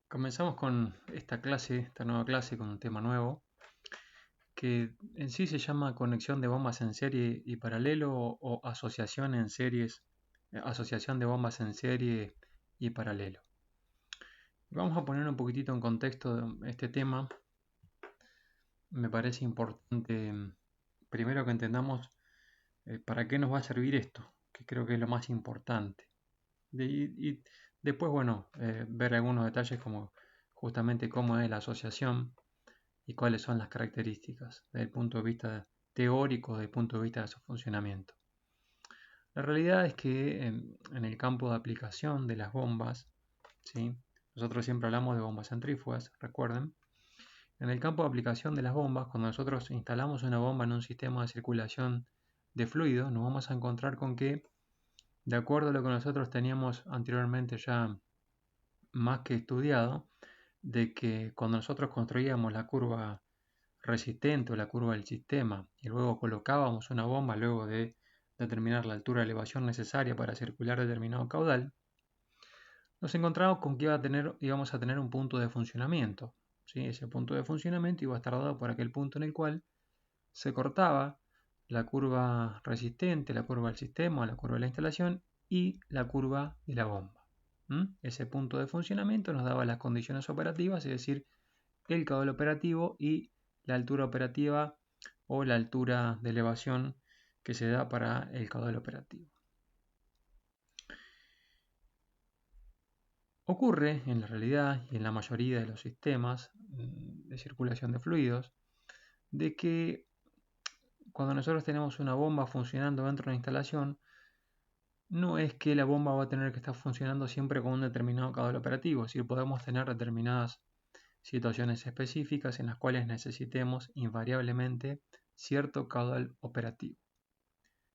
Comenzamos con esta nueva clase con un tema nuevo que en sí se llama conexión de bombas en serie y paralelo o asociación en series, asociación de bombas en serie y paralelo. Vamos a poner un poquitito en contexto este tema. Me parece importante primero que entendamos para qué nos va a servir esto, que creo que es lo más importante. Y después, bueno, ver algunos detalles como justamente cómo es la asociación y cuáles son las características desde el punto de vista teórico, desde el punto de vista de su funcionamiento. La realidad es que en el campo de aplicación de las bombas, ¿sí? Nosotros siempre hablamos de bombas centrífugas, recuerden. En el campo de aplicación de las bombas, cuando nosotros instalamos una bomba en un sistema de circulación de fluido, nos vamos a encontrar con que, de acuerdo a lo que nosotros teníamos anteriormente ya más que estudiado, de que cuando nosotros construíamos la curva resistente o la curva del sistema y luego colocábamos una bomba luego de determinar la altura de elevación necesaria para circular determinado caudal, nos encontramos con que íbamos a tener un punto de funcionamiento. ¿Sí? Ese punto de funcionamiento iba a estar dado por aquel punto en el cual se cortaba la curva resistente, la curva del sistema, la curva de la instalación y la curva de la bomba. Ese punto de funcionamiento nos daba las condiciones operativas, es decir, el caudal operativo y la altura operativa o la altura de elevación que se da para el caudal operativo. Ocurre en la realidad y en la mayoría de los sistemas de circulación de fluidos de que cuando nosotros tenemos una bomba funcionando dentro de una instalación, no es que la bomba va a tener que estar funcionando siempre con un determinado caudal operativo, es decir, podemos tener determinadas situaciones específicas en las cuales necesitemos invariablemente cierto caudal operativo.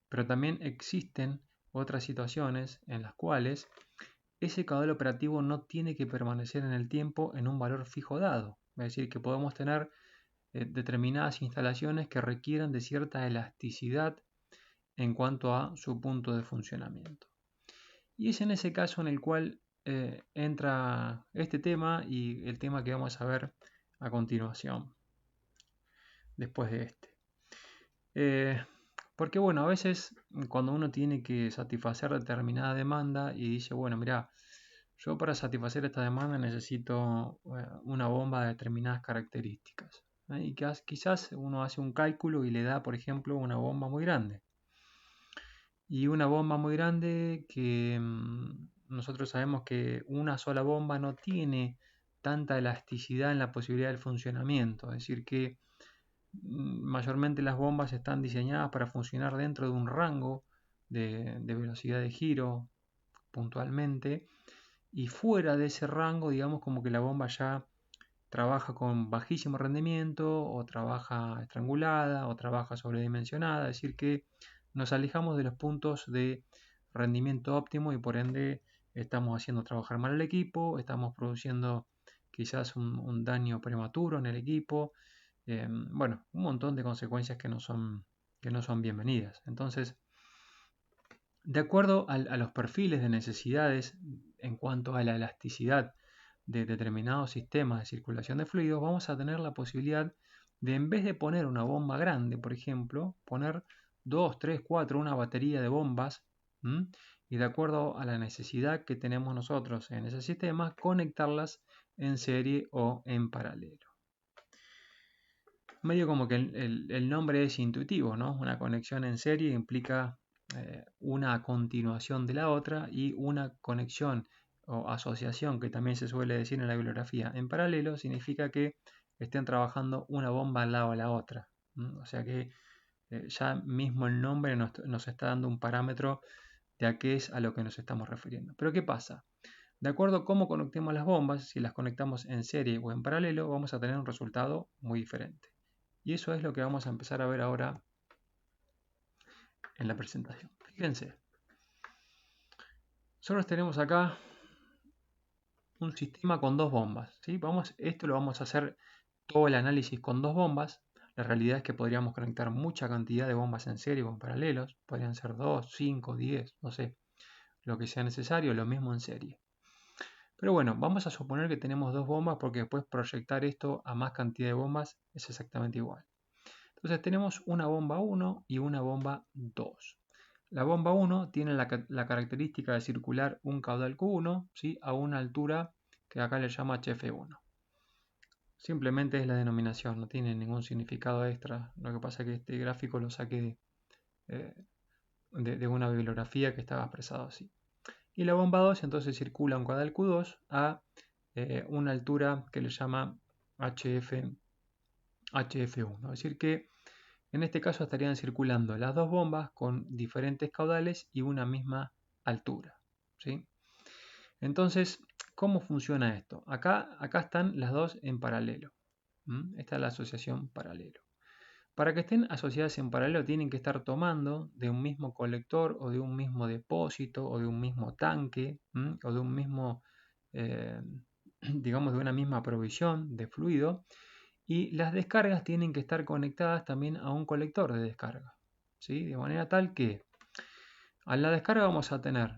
Pero también existen otras situaciones en las cuales ese caudal operativo no tiene que permanecer en el tiempo en un valor fijo dado. Es decir, que podemos tener determinadas instalaciones que requieran de cierta elasticidad en cuanto a su punto de funcionamiento. Y es en ese caso en el cual entra este tema y el tema que vamos a ver a continuación, después de este. Porque bueno, a veces cuando uno tiene que satisfacer determinada demanda y dice, bueno, mira, yo para satisfacer esta demanda necesito una bomba de determinadas características. Y quizás uno hace un cálculo y le da, por ejemplo, una bomba muy grande. Y una bomba muy grande que nosotros sabemos que una sola bomba no tiene tanta elasticidad en la posibilidad del funcionamiento. Es decir, que mayormente las bombas están diseñadas para funcionar dentro de un rango de velocidad de giro puntualmente. Y fuera de ese rango, digamos como que la bomba ya trabaja con bajísimo rendimiento, o trabaja estrangulada, o trabaja sobredimensionada, es decir que nos alejamos de los puntos de rendimiento óptimo y por ende estamos haciendo trabajar mal el equipo, estamos produciendo quizás un daño prematuro en el equipo, bueno, un montón de consecuencias que no son bienvenidas. Entonces, de acuerdo a los perfiles de necesidades en cuanto a la elasticidad de determinados sistemas de circulación de fluidos, vamos a tener la posibilidad de, en vez de poner una bomba grande, por ejemplo, poner 2, 3, 4, una batería de bombas, y de acuerdo a la necesidad que tenemos nosotros en ese sistema, conectarlas en serie o en paralelo. Medio como que el nombre es intuitivo, ¿no? Una conexión en serie implica una continuación de la otra, y una conexión o asociación, que también se suele decir en la bibliografía, en paralelo, significa que estén trabajando una bomba al lado de la otra. O sea que ya mismo el nombre nos está dando un parámetro de a qué es a lo que nos estamos refiriendo. Pero ¿qué pasa? De acuerdo a cómo conectemos las bombas, si las conectamos en serie o en paralelo, vamos a tener un resultado muy diferente. Y eso es lo que vamos a empezar a ver ahora en la presentación. Fíjense, nosotros tenemos acá un sistema con dos bombas, ¿sí? Esto lo vamos a hacer todo el análisis con dos bombas. La realidad es que podríamos conectar mucha cantidad de bombas en serie o en paralelos. Podrían ser 2, 5, 10, no sé, lo que sea necesario, lo mismo en serie. Pero bueno, vamos a suponer que tenemos dos bombas porque después proyectar esto a más cantidad de bombas es exactamente igual. Entonces tenemos una bomba 1 y una bomba 2. La bomba 1 tiene la característica de circular un caudal Q1, ¿sí?, a una altura que acá le llama HF1. Simplemente es la denominación, no tiene ningún significado extra. Lo que pasa es que este gráfico lo saqué de una bibliografía que estaba expresado así. Y la bomba 2 entonces circula un caudal Q2 a una altura que le llama HF1. Es decir que en este caso estarían circulando las dos bombas con diferentes caudales y una misma altura, ¿sí? Entonces, ¿cómo funciona esto? Acá están las dos en paralelo. Esta es la asociación paralelo. Para que estén asociadas en paralelo tienen que estar tomando de un mismo colector o de un mismo depósito o de un mismo tanque o de un mismo, digamos, de una misma provisión de fluido, y las descargas tienen que estar conectadas también a un colector de descarga, ¿sí? De manera tal que a la descarga vamos a tener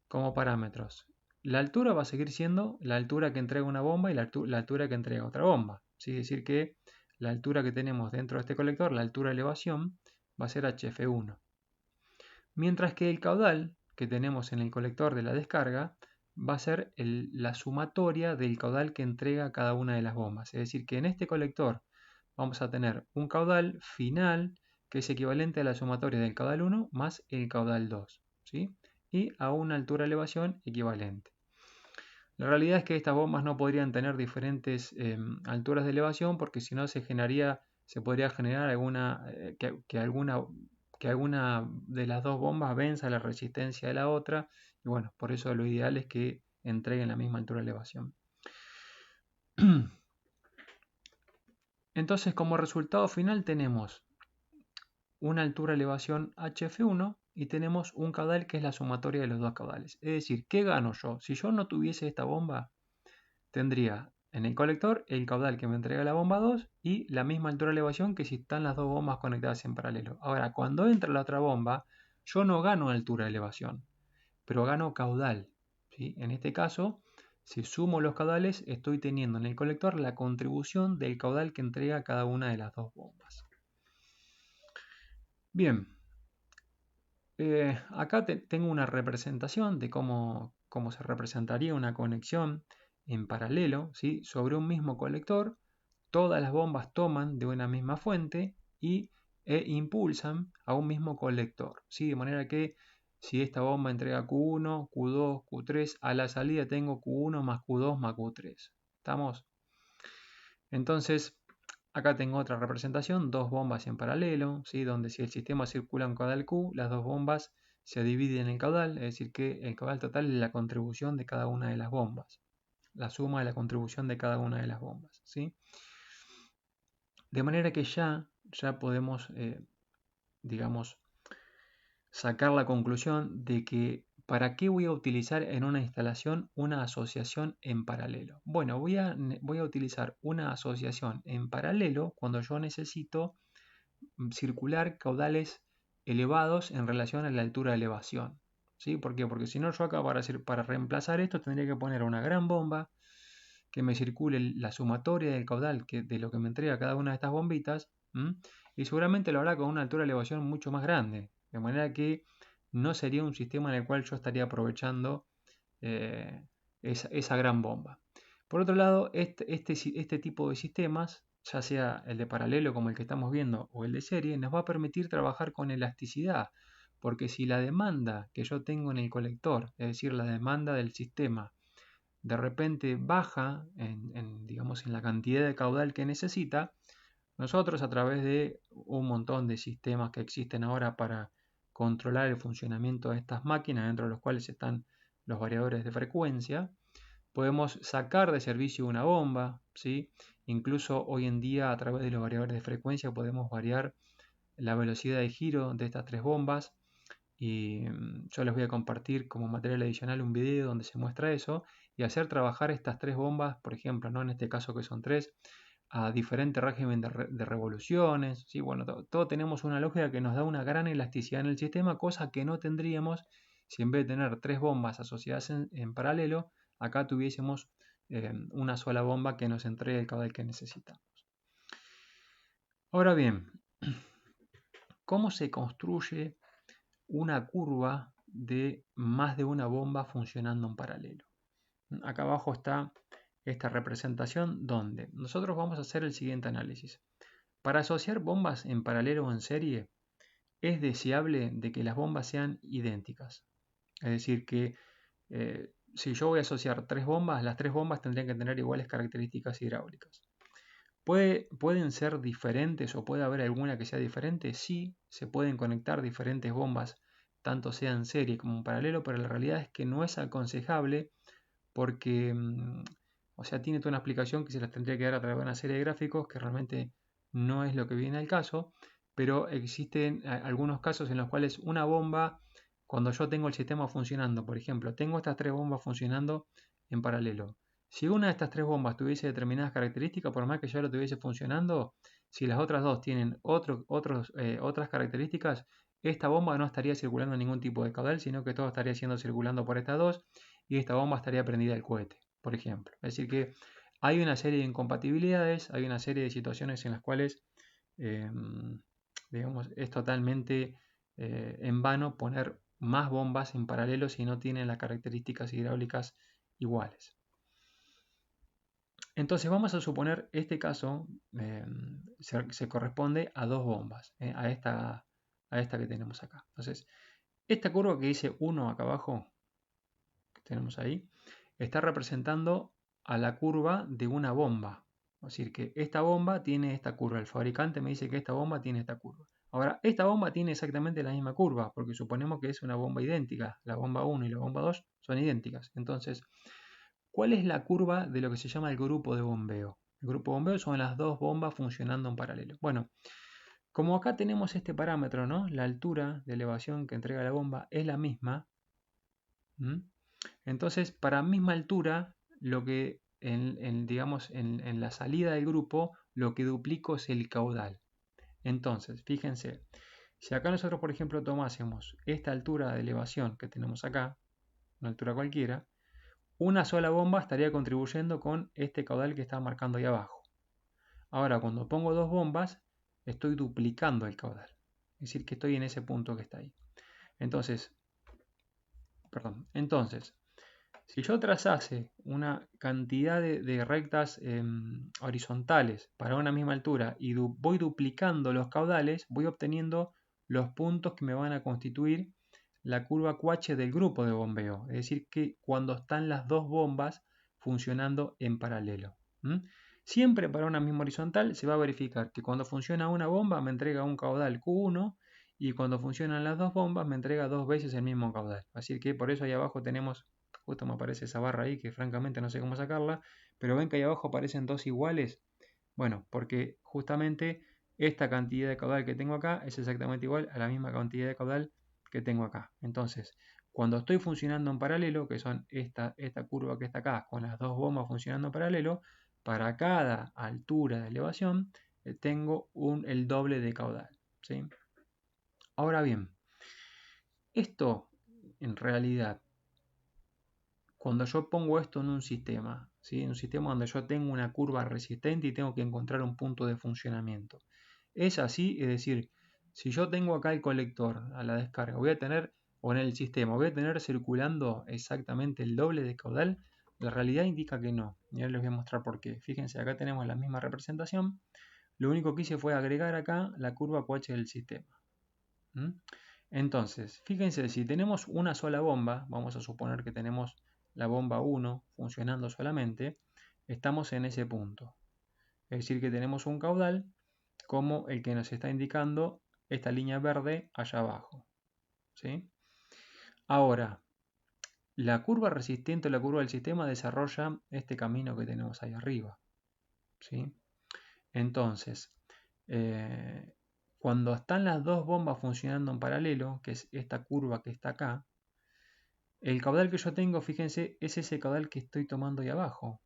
como parámetros la altura va a seguir siendo la altura que entrega una bomba y la altura que entrega otra bomba, ¿sí? Es decir que la altura que tenemos dentro de este colector, la altura de elevación, va a ser HF1. Mientras que el caudal que tenemos en el colector de la descarga va a ser la sumatoria del caudal que entrega cada una de las bombas. Es decir que en este colector vamos a tener un caudal final que es equivalente a la sumatoria del caudal 1 más el caudal 2, ¿sí? Y a una altura de elevación equivalente. La realidad es que estas bombas no podrían tener diferentes alturas de elevación porque si no se podría generar que alguna de las dos bombas venza la resistencia de la otra, y bueno, por eso lo ideal es que entreguen la misma altura de elevación. Entonces, como resultado final tenemos una altura de elevación HF1 y tenemos un caudal que es la sumatoria de los dos caudales. Es decir, ¿qué gano yo? Si yo no tuviese esta bomba, tendría en el colector el caudal que me entrega la bomba 2 y la misma altura de elevación que si están las dos bombas conectadas en paralelo. Ahora, cuando entra la otra bomba, yo no gano altura de elevación, pero gano caudal, ¿sí? En este caso, si sumo los caudales, estoy teniendo en el colector la contribución del caudal que entrega cada una de las dos bombas. Bien, acá tengo una representación de cómo se representaría una conexión en paralelo, ¿sí? Sobre un mismo colector. Todas las bombas toman de una misma fuente e impulsan a un mismo colector, ¿sí? De manera que si esta bomba entrega Q1, Q2, Q3, a la salida tengo Q1 más Q2 más Q3. ¿Estamos? Entonces, acá tengo otra representación, dos bombas en paralelo, ¿sí? Donde si el sistema circula en caudal Q, las dos bombas se dividen en caudal, es decir que el caudal total es la contribución de cada una de las bombas, la suma de la contribución de cada una de las bombas, ¿sí? De manera que ya podemos, digamos, sacar la conclusión de que ¿para qué voy a utilizar en una instalación una asociación en paralelo? Bueno, voy a utilizar una asociación en paralelo cuando yo necesito circular caudales elevados en relación a la altura de elevación, ¿sí? ¿Por qué? Porque si no, yo acá para reemplazar esto tendría que poner una gran bomba que me circule la sumatoria del caudal de lo que me entrega cada una de estas bombitas, y seguramente lo hará con una altura de elevación mucho más grande, de manera que no sería un sistema en el cual yo estaría aprovechando esa gran bomba. Por otro lado, este tipo de sistemas, ya sea el de paralelo como el que estamos viendo o el de serie, nos va a permitir trabajar con elasticidad, porque si la demanda que yo tengo en el colector, es decir, la demanda del sistema, de repente baja digamos, en la cantidad de caudal que necesita, nosotros a través de un montón de sistemas que existen ahora para controlar el funcionamiento de estas máquinas, dentro de los cuales están los variadores de frecuencia, podemos sacar de servicio una bomba, ¿sí? Incluso hoy en día a través de los variadores de frecuencia podemos variar la velocidad de giro de estas tres bombas, y yo les voy a compartir como material adicional un video donde se muestra eso y hacer trabajar estas tres bombas, por ejemplo, ¿no? En este caso que son tres, a diferente régimen de revoluciones, ¿sí? Bueno, todo tenemos una lógica que nos da una gran elasticidad en el sistema, cosa que no tendríamos si en vez de tener tres bombas asociadas en paralelo, acá tuviésemos una sola bomba que nos entregue el caudal que necesitamos. Ahora bien, ¿cómo se construye una curva de más de una bomba funcionando en paralelo? Acá abajo está esta representación donde nosotros vamos a hacer el siguiente análisis. Para asociar bombas en paralelo o en serie, es deseable de que las bombas sean idénticas. Es decir, que si yo voy a asociar tres bombas, las tres bombas tendrían que tener iguales características hidráulicas. ¿Pueden ser diferentes o puede haber alguna que sea diferente? Sí, se pueden conectar diferentes bombas, tanto sea en serie como en paralelo, pero la realidad es que no es aconsejable porque, o sea, tiene toda una explicación que se las tendría que dar a través de una serie de gráficos que realmente no es lo que viene al caso, pero existen algunos casos en los cuales una bomba, cuando yo tengo el sistema funcionando, por ejemplo, tengo estas tres bombas funcionando en paralelo. Si una de estas tres bombas tuviese determinadas características, por más que yo lo tuviese funcionando, si las otras dos tienen otras características, esta bomba no estaría circulando ningún tipo de caudal, sino que todo estaría siendo circulando por estas dos y esta bomba estaría prendida al cohete, por ejemplo. Es decir que hay una serie de incompatibilidades, hay una serie de situaciones en las cuales digamos, es totalmente en vano poner más bombas en paralelo si no tienen las características hidráulicas iguales. Entonces vamos a suponer este caso se corresponde a dos bombas, a esta que tenemos acá. Entonces, esta curva que dice 1 acá abajo, que tenemos ahí, está representando a la curva de una bomba. Es decir, que esta bomba tiene esta curva. El fabricante me dice que esta bomba tiene esta curva. Ahora, esta bomba tiene exactamente la misma curva, porque suponemos que es una bomba idéntica. La bomba 1 y la bomba 2 son idénticas. Entonces, ¿cuál es la curva de lo que se llama el grupo de bombeo? El grupo de bombeo son las dos bombas funcionando en paralelo. Bueno, como acá tenemos este parámetro, ¿no? La altura de elevación que entrega la bomba es la misma. Entonces, para misma altura, lo que digamos, en la salida del grupo, lo que duplico es el caudal. Entonces, fíjense, si acá nosotros, por ejemplo, tomásemos esta altura de elevación que tenemos acá, una altura cualquiera, una sola bomba estaría contribuyendo con este caudal que está marcando ahí abajo. Ahora, cuando pongo dos bombas, estoy duplicando el caudal. Es decir, que estoy en ese punto que está ahí. Entonces, si yo trazase una cantidad de rectas horizontales para una misma altura y voy duplicando los caudales, voy obteniendo los puntos que me van a constituir la curva QH del grupo de bombeo. Es decir, que cuando están las dos bombas funcionando en paralelo. Siempre para una misma horizontal se va a verificar que cuando funciona una bomba me entrega un caudal Q1 y cuando funcionan las dos bombas me entrega dos veces el mismo caudal. Así que por eso ahí abajo tenemos, justo me aparece esa barra ahí que francamente no sé cómo sacarla, pero ven que ahí abajo aparecen dos iguales. Bueno, porque justamente esta cantidad de caudal que tengo acá es exactamente igual a la misma cantidad de caudal que tengo acá. Entonces, cuando estoy funcionando en paralelo, que son esta curva que está acá, con las dos bombas funcionando en paralelo, para cada altura de elevación tengo el doble de caudal. ¿Sí? Ahora bien, esto en realidad, cuando yo pongo esto en un sistema, ¿sí? En un sistema donde yo tengo una curva resistente y tengo que encontrar un punto de funcionamiento, es así, es decir, si yo tengo acá el colector a la descarga, voy a tener, o en el sistema, voy a tener circulando exactamente el doble de caudal. La realidad indica que no. Y ahora les voy a mostrar por qué. Fíjense, acá tenemos la misma representación. Lo único que hice fue agregar acá la curva QH del sistema. Entonces, fíjense, si tenemos una sola bomba, vamos a suponer que tenemos la bomba 1 funcionando solamente, estamos en ese punto. Es decir, que tenemos un caudal como el que nos está indicando esta línea verde allá abajo. ¿Sí? Ahora, la curva resistente o la curva del sistema desarrolla este camino que tenemos ahí arriba. ¿Sí? Entonces, cuando están las dos bombas funcionando en paralelo, que es esta curva que está acá, el caudal que yo tengo, fíjense, es ese caudal que estoy tomando ahí abajo.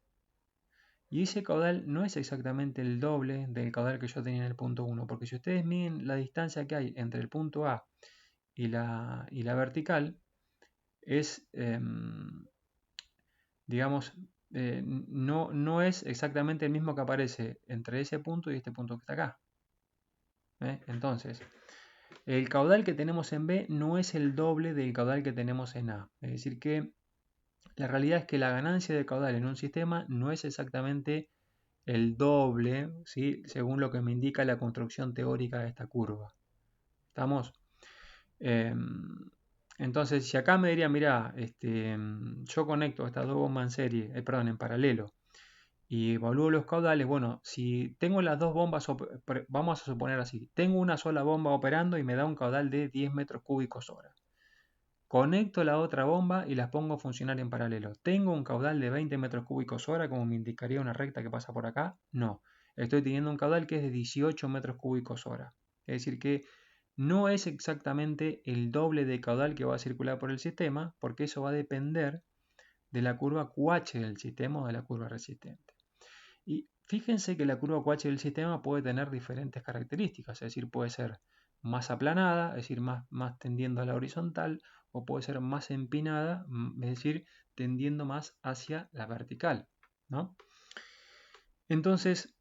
Y ese caudal no es exactamente el doble del caudal que yo tenía en el punto 1, porque si ustedes miden la distancia que hay entre el punto A y la vertical, es digamos, no es exactamente el mismo que aparece entre ese punto y este punto que está acá. Entonces, el caudal que tenemos en B no es el doble del caudal que tenemos en A. Es decir, que la realidad es que la ganancia de caudal en un sistema no es exactamente el doble, ¿sí? Según lo que me indica la construcción teórica de esta curva. ¿Estamos? Entonces, si acá me diría, mira, yo conecto estas dos bombas en serie, perdón, en paralelo, y evalúo los caudales, bueno, si tengo las dos bombas, vamos a suponer así, tengo una sola bomba operando y me da un caudal de 10 metros cúbicos hora. Conecto la otra bomba y las pongo a funcionar en paralelo. ¿Tengo un caudal de 20 metros cúbicos hora como me indicaría una recta que pasa por acá? No. Estoy teniendo un caudal que es de 18 metros cúbicos hora. Es decir que no es exactamente el doble de caudal que va a circular por el sistema, porque eso va a depender de la curva QH del sistema o de la curva resistente. Y fíjense que la curva QH del sistema puede tener diferentes características, es decir, puede ser más aplanada, es decir, más tendiendo a la horizontal, o puede ser más empinada, es decir, tendiendo más hacia la vertical, ¿no? Entonces,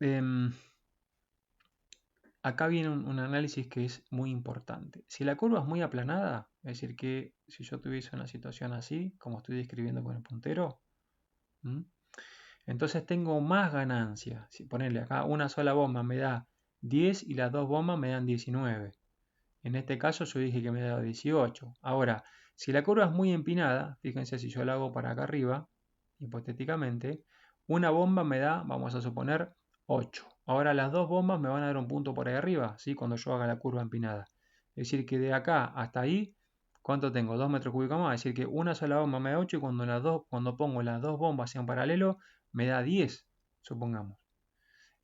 acá viene un análisis que es muy importante. Si la curva es muy aplanada, es decir, que si yo tuviese una situación así, como estoy describiendo con el puntero, entonces tengo más ganancia. Si ponerle acá una sola bomba me da 10 y las dos bombas me dan 19. En este caso yo dije que me da 18. Ahora, si la curva es muy empinada, fíjense si yo la hago para acá arriba, hipotéticamente, una bomba me da, vamos a suponer, 8. Ahora las dos bombas me van a dar un punto por ahí arriba, ¿sí? Cuando yo haga la curva empinada. Es decir que de acá hasta ahí, ¿cuánto tengo? 2 metros cúbicos más. Es decir que una sola bomba me da 8 y cuando pongo las dos bombas en paralelo me da 10, supongamos.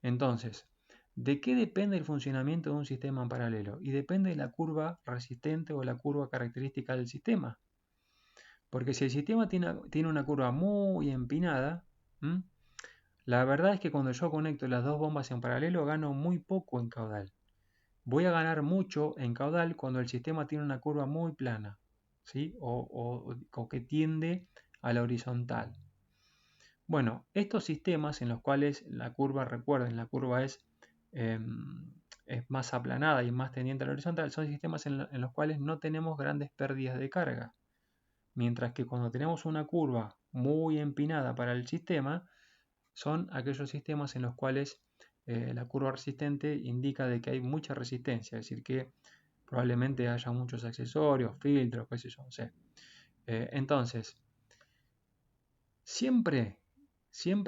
Entonces, ¿de qué depende el funcionamiento de un sistema en paralelo? Y depende de la curva resistente o la curva característica del sistema. Porque si el sistema tiene una curva muy empinada, la verdad es que cuando yo conecto las dos bombas en paralelo gano muy poco en caudal. Voy a ganar mucho en caudal cuando el sistema tiene una curva muy plana, ¿sí? O que tiende a la horizontal. Bueno, estos sistemas en los cuales la curva, recuerden, la curva es más aplanada y más tendiente a la horizontal, son sistemas en los cuales no tenemos grandes pérdidas de carga. Mientras que cuando tenemos una curva muy empinada para el sistema, son aquellos sistemas en los cuales la curva resistente indica de que hay mucha resistencia, es decir, que probablemente haya muchos accesorios, filtros, qué sé yo, no sé. Entonces, siempre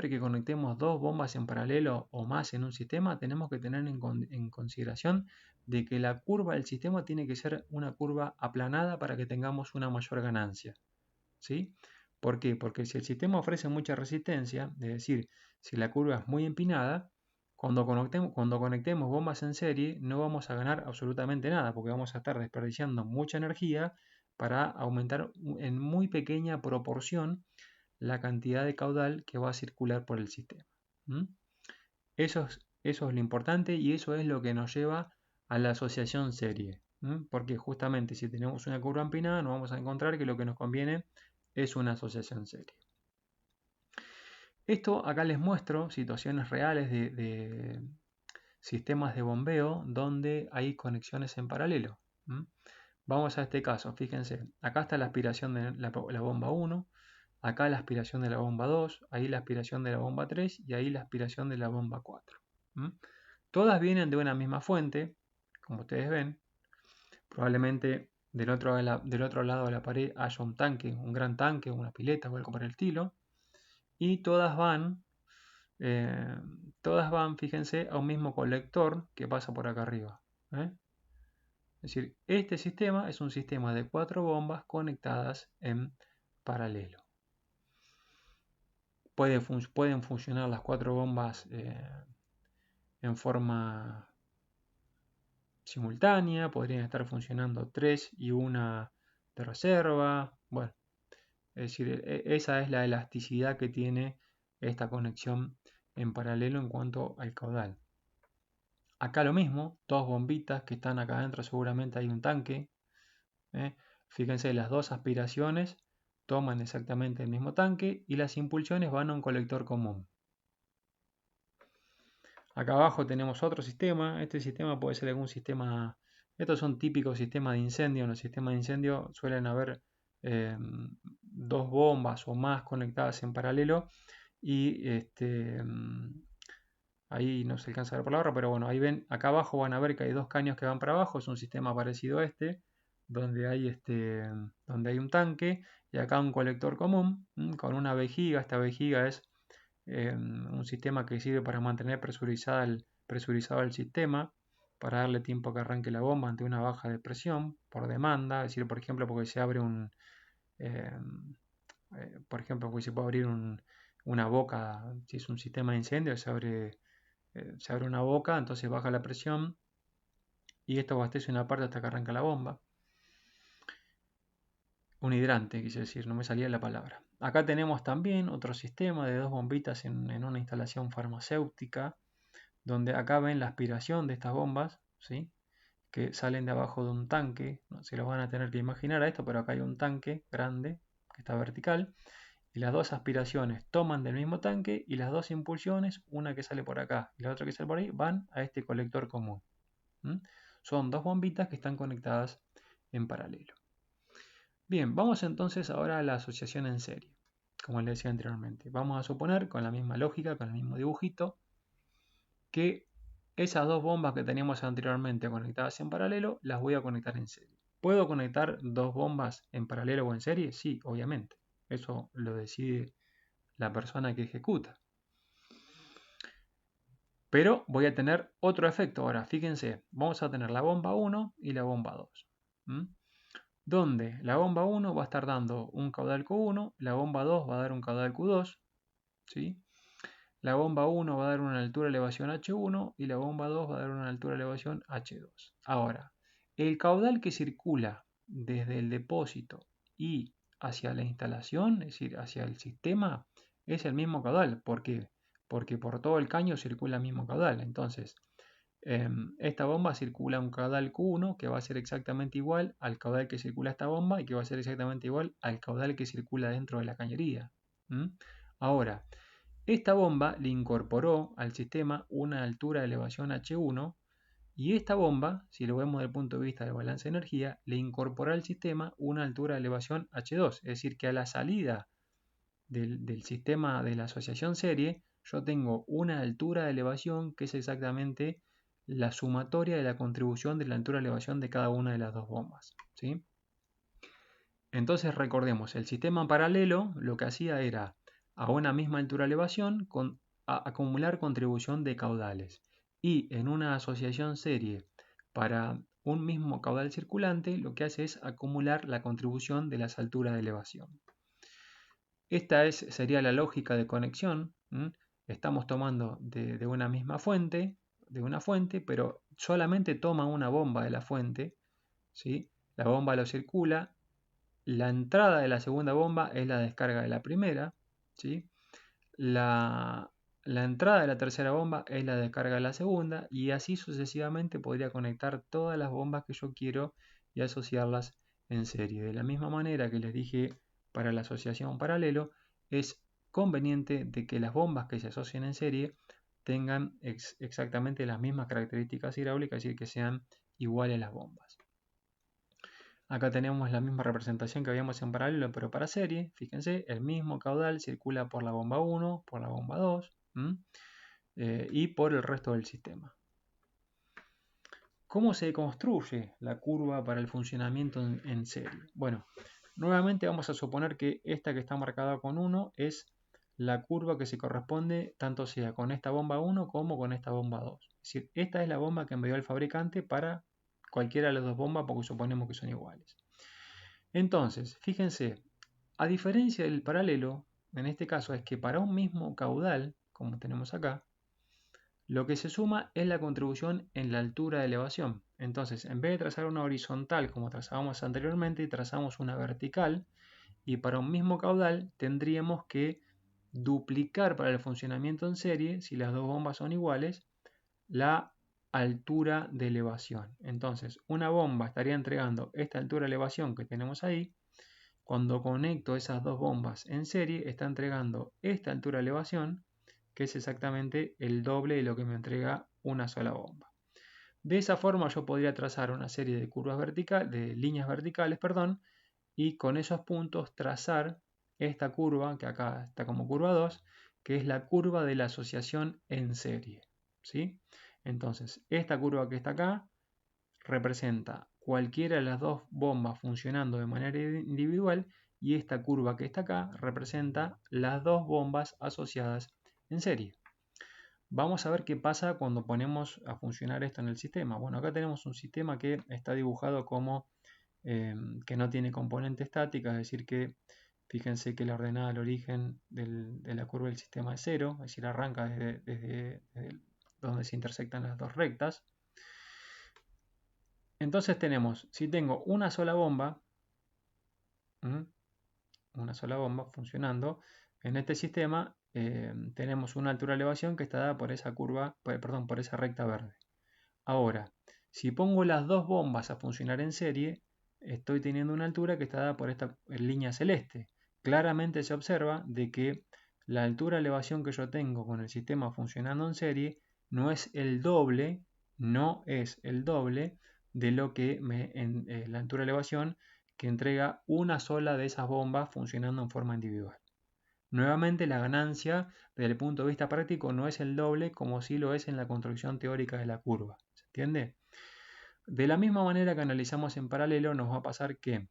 que conectemos dos bombas en paralelo o más en un sistema, tenemos que tener en consideración de que la curva del sistema tiene que ser una curva aplanada para que tengamos una mayor ganancia. ¿Sí? ¿Por qué? Porque si el sistema ofrece mucha resistencia, es decir, si la curva es muy empinada, cuando conectemos bombas en serie no vamos a ganar absolutamente nada, porque vamos a estar desperdiciando mucha energía para aumentar en muy pequeña proporción la cantidad de caudal que va a circular por el sistema. Eso es lo importante y eso es lo que nos lleva a la asociación serie. Porque justamente si tenemos una curva empinada nos vamos a encontrar que lo que nos conviene es una asociación serie. Esto acá les muestro situaciones reales de sistemas de bombeo donde hay conexiones en paralelo. Vamos a este caso, fíjense, acá está la aspiración de la bomba 1, acá la aspiración de la bomba 2, ahí la aspiración de la bomba 3 y ahí la aspiración de la bomba 4. Todas vienen de una misma fuente, como ustedes ven. Probablemente del otro lado de la pared haya un tanque, un gran tanque, una pileta o algo por el estilo. Y todas van, fíjense, a un mismo colector que pasa por acá arriba. Es decir, este sistema es un sistema de 4 bombas conectadas en paralelo. Pueden funcionar las 4 bombas en forma simultánea, podrían estar funcionando 3 y una de reserva. Bueno, es decir, esa es la elasticidad que tiene esta conexión en paralelo en cuanto al caudal. Acá lo mismo, dos bombitas que están acá adentro, seguramente hay un tanque. Fíjense, las dos aspiraciones toman exactamente el mismo tanque y las impulsiones van a un colector común. Acá abajo tenemos otro sistema. Este sistema puede ser algún sistema. Estos son típicos sistemas de incendio. En los sistemas de incendio suelen haber dos bombas o más conectadas en paralelo. Y ahí no se alcanza a ver por la barra, pero bueno, ahí ven, acá abajo van a ver que hay dos caños que van para abajo. Es un sistema parecido a este, donde hay un tanque y acá un colector común con una vejiga. Esta vejiga es un sistema que sirve para mantener presurizado el sistema, para darle tiempo a que arranque la bomba ante una baja de presión por demanda, es decir, por ejemplo, porque se abre por ejemplo, porque se puede abrir una boca, si es un sistema de incendio, se abre una boca, entonces baja la presión y esto abastece una parte hasta que arranca la bomba. Un hidrante, quise decir, no me salía la palabra. Acá tenemos también otro sistema de dos bombitas en una instalación farmacéutica, donde acá ven la aspiración de estas bombas, ¿sí? Que salen de abajo de un tanque. No se lo van a tener que imaginar a esto, pero acá hay un tanque grande que está vertical. Y las dos aspiraciones toman del mismo tanque y las dos impulsiones, una que sale por acá y la otra que sale por ahí, van a este colector común. Son dos bombitas que están conectadas en paralelo. Bien, vamos entonces ahora a la asociación en serie, como les decía anteriormente. Vamos a suponer, con la misma lógica, con el mismo dibujito, que esas dos bombas que teníamos anteriormente conectadas en paralelo, las voy a conectar en serie. ¿Puedo conectar dos bombas en paralelo o en serie? Sí, obviamente. Eso lo decide la persona que ejecuta. Pero voy a tener otro efecto ahora. Fíjense, vamos a tener la bomba 1 y la bomba 2. Donde la bomba 1 va a estar dando un caudal Q1, la bomba 2 va a dar un caudal Q2, ¿sí? La bomba 1 va a dar una altura de elevación H1 y la bomba 2 va a dar una altura de elevación H2. Ahora, el caudal que circula desde el depósito y hacia la instalación, es decir, hacia el sistema, es el mismo caudal. ¿Por qué? Porque por todo el caño circula el mismo caudal. Entonces, esta bomba circula un caudal Q1 que va a ser exactamente igual al caudal que circula esta bomba y que va a ser exactamente igual al caudal que circula dentro de la cañería. Ahora, esta bomba le incorporó al sistema una altura de elevación H1 y esta bomba, si lo vemos desde el punto de vista del balance de energía, le incorporó al sistema una altura de elevación H2. Es decir, que a la salida del sistema de la asociación serie, yo tengo una altura de elevación que es exactamente la sumatoria de la contribución de la altura de elevación de cada una de las dos bombas, ¿sí? Entonces recordemos, el sistema paralelo lo que hacía era a una misma altura de elevación acumular contribución de caudales. Y en una asociación serie para un mismo caudal circulante lo que hace es acumular la contribución de las alturas de elevación. Esta sería la lógica de conexión. Estamos tomando de una misma fuente, pero solamente toma una bomba de la fuente, ¿sí? La bomba lo circula, la entrada de la segunda bomba es la descarga de la primera, ¿sí? La entrada de la tercera bomba es la descarga de la segunda y así sucesivamente podría conectar todas las bombas que yo quiero y asociarlas en serie. De la misma manera que les dije para la asociación paralelo, es conveniente de que las bombas que se asocien en serie tengan exactamente las mismas características hidráulicas, es decir, que sean iguales las bombas. Acá tenemos la misma representación que habíamos en paralelo, pero para serie. Fíjense, el mismo caudal circula por la bomba 1, por la bomba 2 y por el resto del sistema. ¿Cómo se construye la curva para el funcionamiento en serie? Bueno, nuevamente vamos a suponer que esta que está marcada con 1 es la curva que se corresponde tanto sea con esta bomba 1 como con esta bomba 2. Es decir, esta es la bomba que envió el fabricante para cualquiera de las dos bombas porque suponemos que son iguales. Entonces, fíjense, a diferencia del paralelo, en este caso es que para un mismo caudal, como tenemos acá, lo que se suma es la contribución en la altura de elevación. Entonces, en vez de trazar una horizontal como trazábamos anteriormente, trazamos una vertical y para un mismo caudal tendríamos que duplicar para el funcionamiento en serie, si las dos bombas son iguales, la altura de elevación. Entonces, una bomba estaría entregando esta altura de elevación que tenemos ahí cuando conecto esas dos bombas en serie, está entregando esta altura de elevación, que es exactamente el doble de lo que me entrega una sola bomba. De esa forma yo podría trazar una serie de curvas verticales, de líneas verticales, perdón, y con esos puntos trazar esta curva, que acá está como curva 2, que es la curva de la asociación en serie, ¿sí? Entonces, esta curva que está acá representa cualquiera de las dos bombas funcionando de manera individual, y esta curva que está acá representa las dos bombas asociadas en serie. Vamos a ver qué pasa cuando ponemos a funcionar esto en el sistema. Bueno, acá tenemos un sistema que está dibujado como que no tiene componente estática, es decir que fíjense que la ordenada al origen de la curva del sistema es 0, es decir, arranca desde donde se intersectan las dos rectas. Entonces tenemos, si tengo una sola bomba funcionando, en este sistema tenemos una altura de elevación que está dada por esa curva, perdón, por esa recta verde. Ahora, si pongo las dos bombas a funcionar en serie, estoy teniendo una altura que está dada por esta línea celeste. Claramente se observa de que la altura de elevación que yo tengo con el sistema funcionando en serie no es el doble de lo que la altura de elevación que entrega una sola de esas bombas funcionando en forma individual. Nuevamente, la ganancia desde el punto de vista práctico no es el doble como sí lo es en la construcción teórica de la curva. ¿Se entiende? De la misma manera que analizamos en paralelo, nos va a pasar que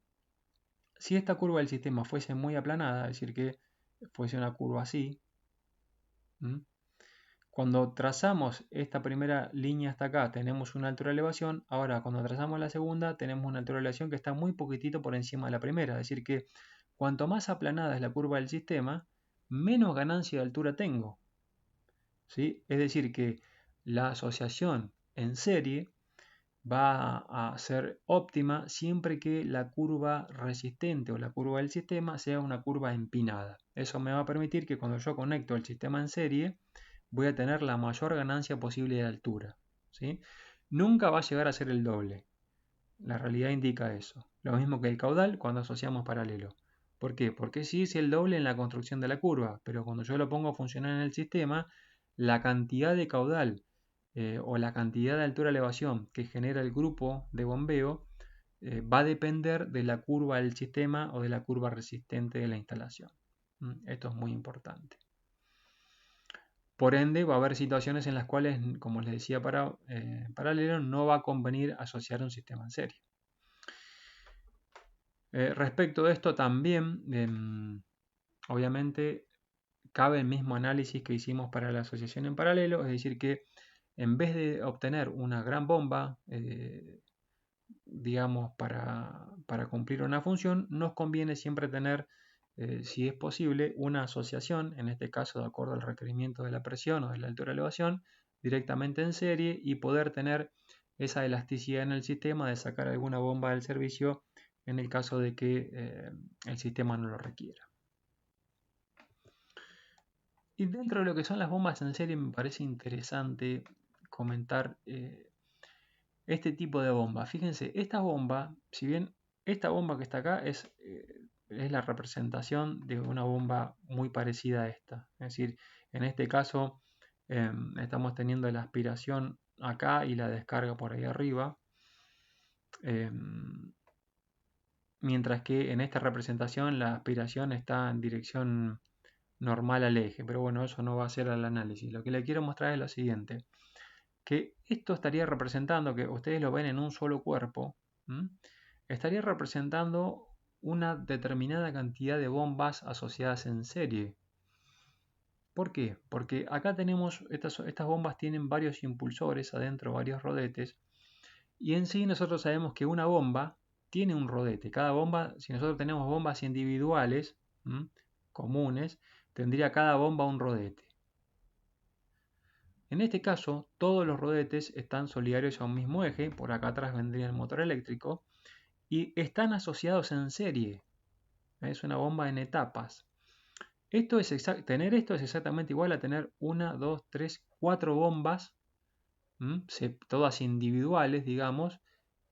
si esta curva del sistema fuese muy aplanada, es decir, que fuese una curva así, cuando trazamos esta primera línea hasta acá tenemos una altura de elevación, ahora cuando trazamos la segunda tenemos una altura de elevación que está muy poquitito por encima de la primera, es decir que cuanto más aplanada es la curva del sistema, menos ganancia de altura tengo, ¿sí? Es decir que la asociación en serie va a ser óptima siempre que la curva resistente o la curva del sistema sea una curva empinada. Eso me va a permitir que cuando yo conecto el sistema en serie voy a tener la mayor ganancia posible de altura, ¿sí? Nunca va a llegar a ser el doble. La realidad indica eso. Lo mismo que el caudal cuando asociamos paralelo. ¿Por qué? Porque sí es el doble en la construcción de la curva, pero cuando yo lo pongo a funcionar en el sistema, la cantidad de caudal o la cantidad de altura de elevación que genera el grupo de bombeo va a depender de la curva del sistema o de la curva resistente de la instalación. Esto es muy importante. Por ende, va a haber situaciones en las cuales, como les decía paralelo, no va a convenir asociar un sistema en serie. Respecto de esto también, obviamente, cabe el mismo análisis que hicimos para la asociación en paralelo, es decir que en vez de obtener una gran bomba, digamos, para cumplir una función, nos conviene siempre tener, si es posible, una asociación, en este caso de acuerdo al requerimiento de la presión o de la altura de elevación, directamente en serie y poder tener esa elasticidad en el sistema de sacar alguna bomba del servicio en el caso de que el sistema no lo requiera. Y dentro de lo que son las bombas en serie me parece interesante comentar este tipo de bomba. Fíjense, esta bomba, si bien esta bomba que está acá es la representación de una bomba muy parecida a esta. Es decir, en este caso estamos teniendo la aspiración acá y la descarga por ahí arriba. Mientras que en esta representación la aspiración está en dirección normal al eje, pero bueno, eso no va a ser el análisis. Lo que le quiero mostrar es lo siguiente, que esto estaría representando, que ustedes lo ven en un solo cuerpo, estaría representando una determinada cantidad de bombas asociadas en serie. ¿Por qué? Porque acá tenemos, estas bombas tienen varios impulsores adentro, varios rodetes, y en sí nosotros sabemos que una bomba tiene un rodete. Cada bomba, si nosotros tenemos bombas individuales, comunes, tendría cada bomba un rodete. En este caso, todos los rodetes están solidarios a un mismo eje, por acá atrás vendría el motor eléctrico, y están asociados en serie. Es una bomba en etapas. Tener esto es exactamente igual a tener 1, 2, 3, 4 bombas, todas individuales, digamos,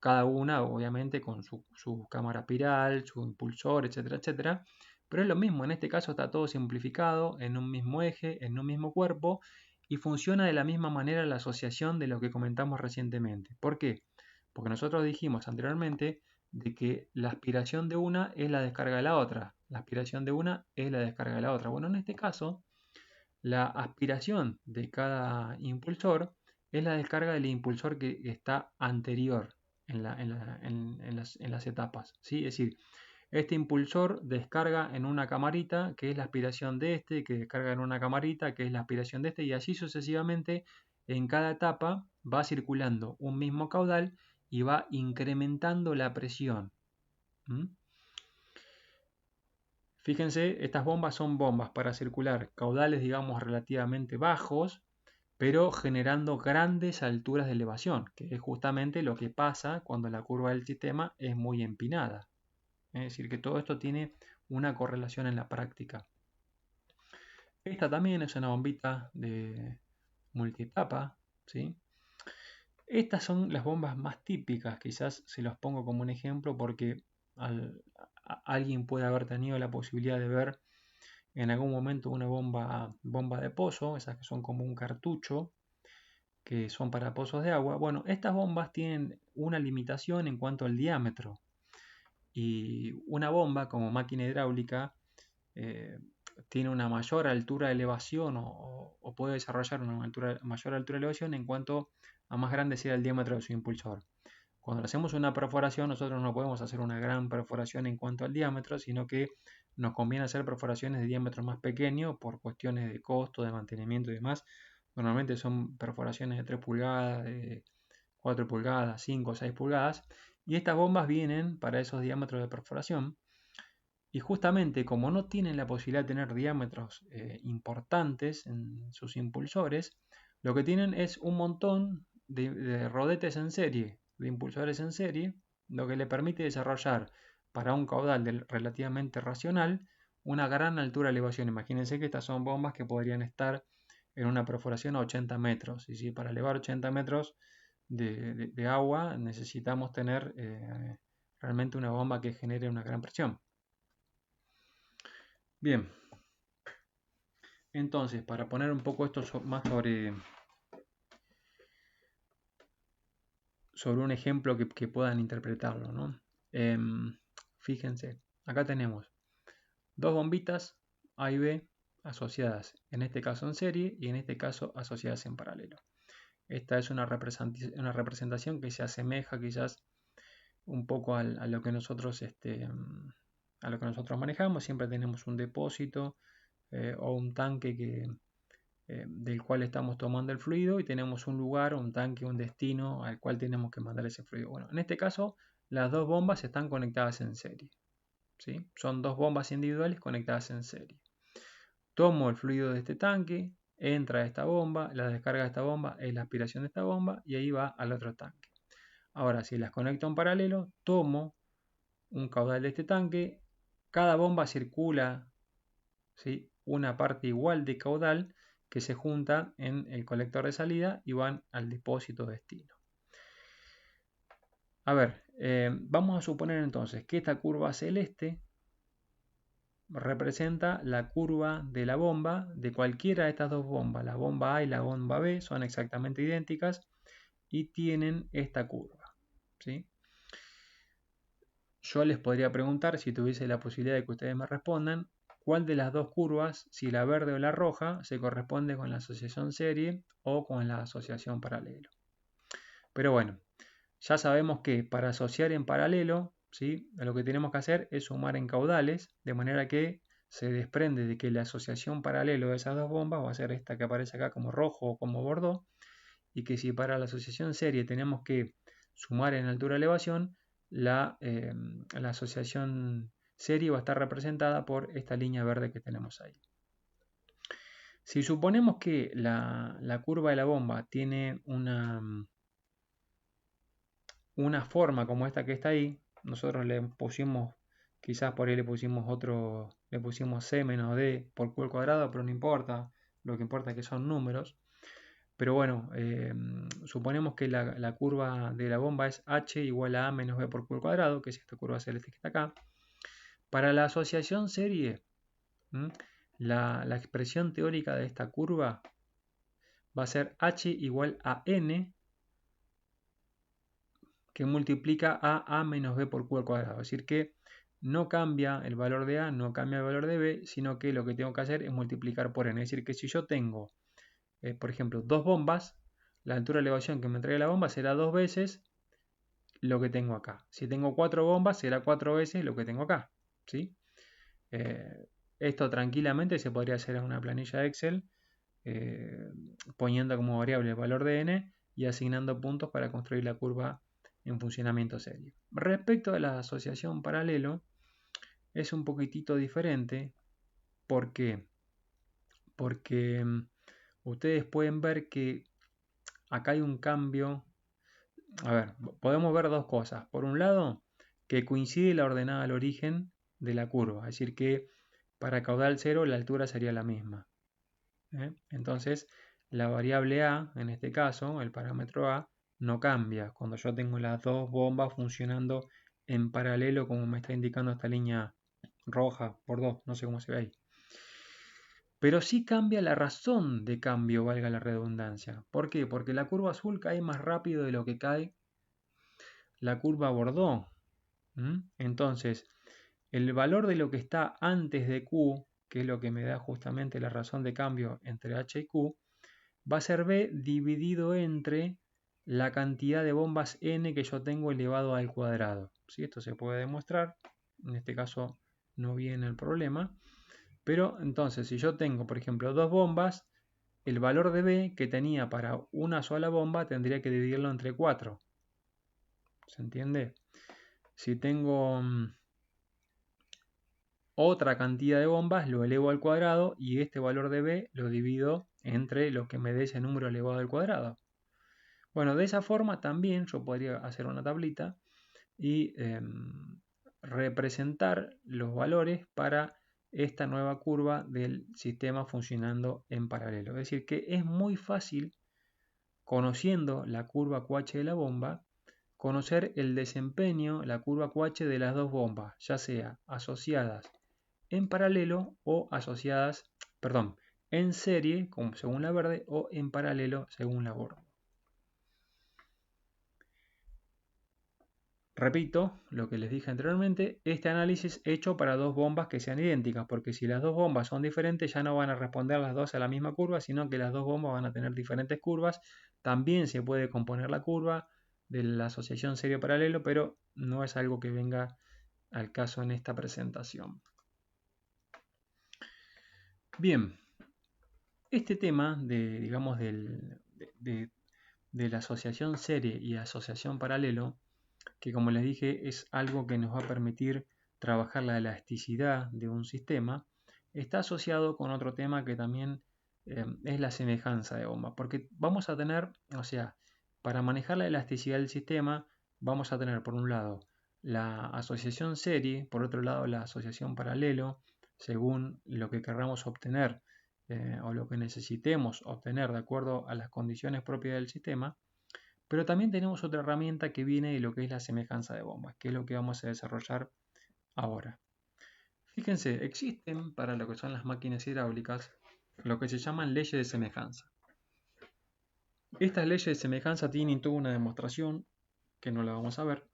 cada una obviamente con su cámara espiral, su impulsor, etcétera, etcétera. Pero es lo mismo, en este caso está todo simplificado en un mismo eje, en un mismo cuerpo y funciona de la misma manera la asociación de lo que comentamos recientemente. ¿Por qué? Porque nosotros dijimos anteriormente de que la aspiración de una es la descarga de la otra. La aspiración de una es la descarga de la otra. Bueno, en este caso, la aspiración de cada impulsor es la descarga del impulsor que está anterior en las etapas. ¿Sí? Es decir, este impulsor descarga en una camarita, que es la aspiración de este, que descarga en una camarita, que es la aspiración de este, y así sucesivamente en cada etapa va circulando un mismo caudal y va incrementando la presión. ¿Mm? Fíjense, estas bombas son bombas para circular caudales, digamos, relativamente bajos, pero generando grandes alturas de elevación, que es justamente lo que pasa cuando la curva del sistema es muy empinada. Es decir, que todo esto tiene una correlación en la práctica. Esta también es una bombita de multietapa, ¿sí? Estas son las bombas más típicas, quizás se los pongo como un ejemplo porque alguien puede haber tenido la posibilidad de ver en algún momento una bomba de pozo, esas que son como un cartucho, que son para pozos de agua. Bueno, estas bombas tienen una limitación en cuanto al diámetro. Y una bomba como máquina hidráulica tiene una mayor altura de elevación o puede desarrollar una mayor altura de elevación en cuanto a más grande sea el diámetro de su impulsor. Cuando hacemos una perforación, nosotros no podemos hacer una gran perforación en cuanto al diámetro, sino que nos conviene hacer perforaciones de diámetro más pequeño por cuestiones de costo, de mantenimiento y demás. Normalmente son perforaciones de 3 pulgadas, de 4 pulgadas, 5 o 6 pulgadas. Y estas bombas vienen para esos diámetros de perforación. Y justamente como no tienen la posibilidad de tener diámetros importantes en sus impulsores, lo que tienen es un montón de rodetes en serie, de impulsores en serie, lo que le permite desarrollar para un caudal relativamente racional una gran altura de elevación. Imagínense que estas son bombas que podrían estar en una perforación a 80 metros. Y si para elevar 80 metros de agua necesitamos tener realmente una bomba que genere una gran presión. Bien, entonces para poner un poco esto más sobre un ejemplo que puedan interpretarlo, ¿no? Fíjense, acá tenemos dos bombitas A y B asociadas, en este caso en serie y en este caso asociadas en paralelo. Esta es una representación que se asemeja quizás un poco a lo que nosotros manejamos. Siempre tenemos un depósito o un tanque del cual estamos tomando el fluido y tenemos un lugar, un tanque, un destino al cual tenemos que mandar ese fluido. Bueno, en este caso las dos bombas están conectadas en serie, ¿sí? Son dos bombas individuales conectadas en serie. Tomo el fluido de este tanque, entra a esta bomba, la descarga de esta bomba es la aspiración de esta bomba y ahí va al otro tanque. Ahora, si las conecto en paralelo, tomo un caudal de este tanque, cada bomba circula, ¿sí?, una parte igual de caudal que se junta en el colector de salida y van al depósito destino. A ver, vamos a suponer entonces que esta curva celeste representa la curva de la bomba de cualquiera de estas dos bombas. La bomba A y la bomba B son exactamente idénticas y tienen esta curva, ¿sí? Yo les podría preguntar, si tuviese la posibilidad de que ustedes me respondan, cuál de las dos curvas, si la verde o la roja, se corresponde con la asociación serie o con la asociación paralelo. Pero bueno, ya sabemos que para asociar en paralelo, ¿sí?, lo que tenemos que hacer es sumar en caudales, de manera que se desprende de que la asociación paralelo de esas dos bombas va a ser esta que aparece acá como rojo o como bordó, y que si para la asociación serie tenemos que sumar en altura elevación, la asociación serie va a estar representada por esta línea verde que tenemos ahí. Si suponemos que la curva de la bomba tiene una forma como esta que está ahí, nosotros le pusimos, quizás por ahí le pusimos C menos D por Q al cuadrado, pero no importa, lo que importa es que son números. pero bueno, suponemos que la curva de la bomba es h igual a menos b por q al cuadrado, que es esta curva celeste que está acá. Para la asociación serie, la expresión teórica de esta curva va a ser h igual a n que multiplica a menos b por q al cuadrado. Es decir que no cambia el valor de a, no cambia el valor de b, sino que lo que tengo que hacer es multiplicar por n. Es decir que si yo tengo, por ejemplo, dos bombas, la altura de elevación que me entregue la bomba será 2 veces lo que tengo acá. Si tengo 4 bombas, será 4 veces lo que tengo acá. ¿Sí? Esto tranquilamente se podría hacer en una planilla de Excel, poniendo como variable el valor de n y asignando puntos para construir la curva en funcionamiento serie. Respecto a la asociación paralelo, es un poquitito diferente. ¿Por qué? Porque ustedes pueden ver que acá hay un cambio. A ver, podemos ver dos cosas. Por un lado, que coincide la ordenada al origen de la curva, es decir que para caudal 0 la altura sería la misma. Entonces, la variable a, en este caso, el parámetro a, no cambia cuando yo tengo las dos bombas funcionando en paralelo, como me está indicando esta línea roja por 2, no sé cómo se ve ahí. Pero sí cambia la razón de cambio, valga la redundancia. ¿Por qué? Porque la curva azul cae más rápido de lo que cae la curva bordó. Entonces, el valor de lo que está antes de Q, que es lo que me da justamente la razón de cambio entre H y Q, va a ser B dividido entre la cantidad de bombas N que yo tengo elevado al cuadrado. ¿Sí? Esto se puede demostrar, en este caso no viene el problema, pero entonces si yo tengo, por ejemplo, dos bombas, el valor de B que tenía para una sola bomba tendría que dividirlo entre 4. ¿Se entiende? Si tengo otra cantidad de bombas, lo elevo al cuadrado y este valor de B lo divido entre lo que me dé ese número elevado al cuadrado. Bueno, de esa forma también yo podría hacer una tablita y representar los valores para esta nueva curva del sistema funcionando en paralelo. Es decir, que es muy fácil, conociendo la curva QH de la bomba, conocer el desempeño, la curva QH de las dos bombas, ya sea asociadas en paralelo o asociadas, perdón, en serie, como según la verde, o en paralelo según la bordo. Repito lo que les dije anteriormente, este análisis hecho para dos bombas que sean idénticas, porque si las dos bombas son diferentes ya no van a responder las dos a la misma curva, sino que las dos bombas van a tener diferentes curvas. También se puede componer la curva de la asociación serie-paralelo, pero no es algo que venga al caso en esta presentación. Bien, este tema de, digamos, de la asociación serie y asociación paralelo, que como les dije es algo que nos va a permitir trabajar la elasticidad de un sistema, está asociado con otro tema que también es la semejanza de bomba, porque vamos a tener, o sea, para manejar la elasticidad del sistema, vamos a tener por un lado la asociación serie, por otro lado la asociación paralelo, según lo que queramos obtener o lo que necesitemos obtener de acuerdo a las condiciones propias del sistema. Pero también tenemos otra herramienta que viene de lo que es la semejanza de bombas, que es lo que vamos a desarrollar ahora. Fíjense, existen para lo que son las máquinas hidráulicas lo que se llaman leyes de semejanza. Estas leyes de semejanza tienen toda una demostración que no la vamos a ver,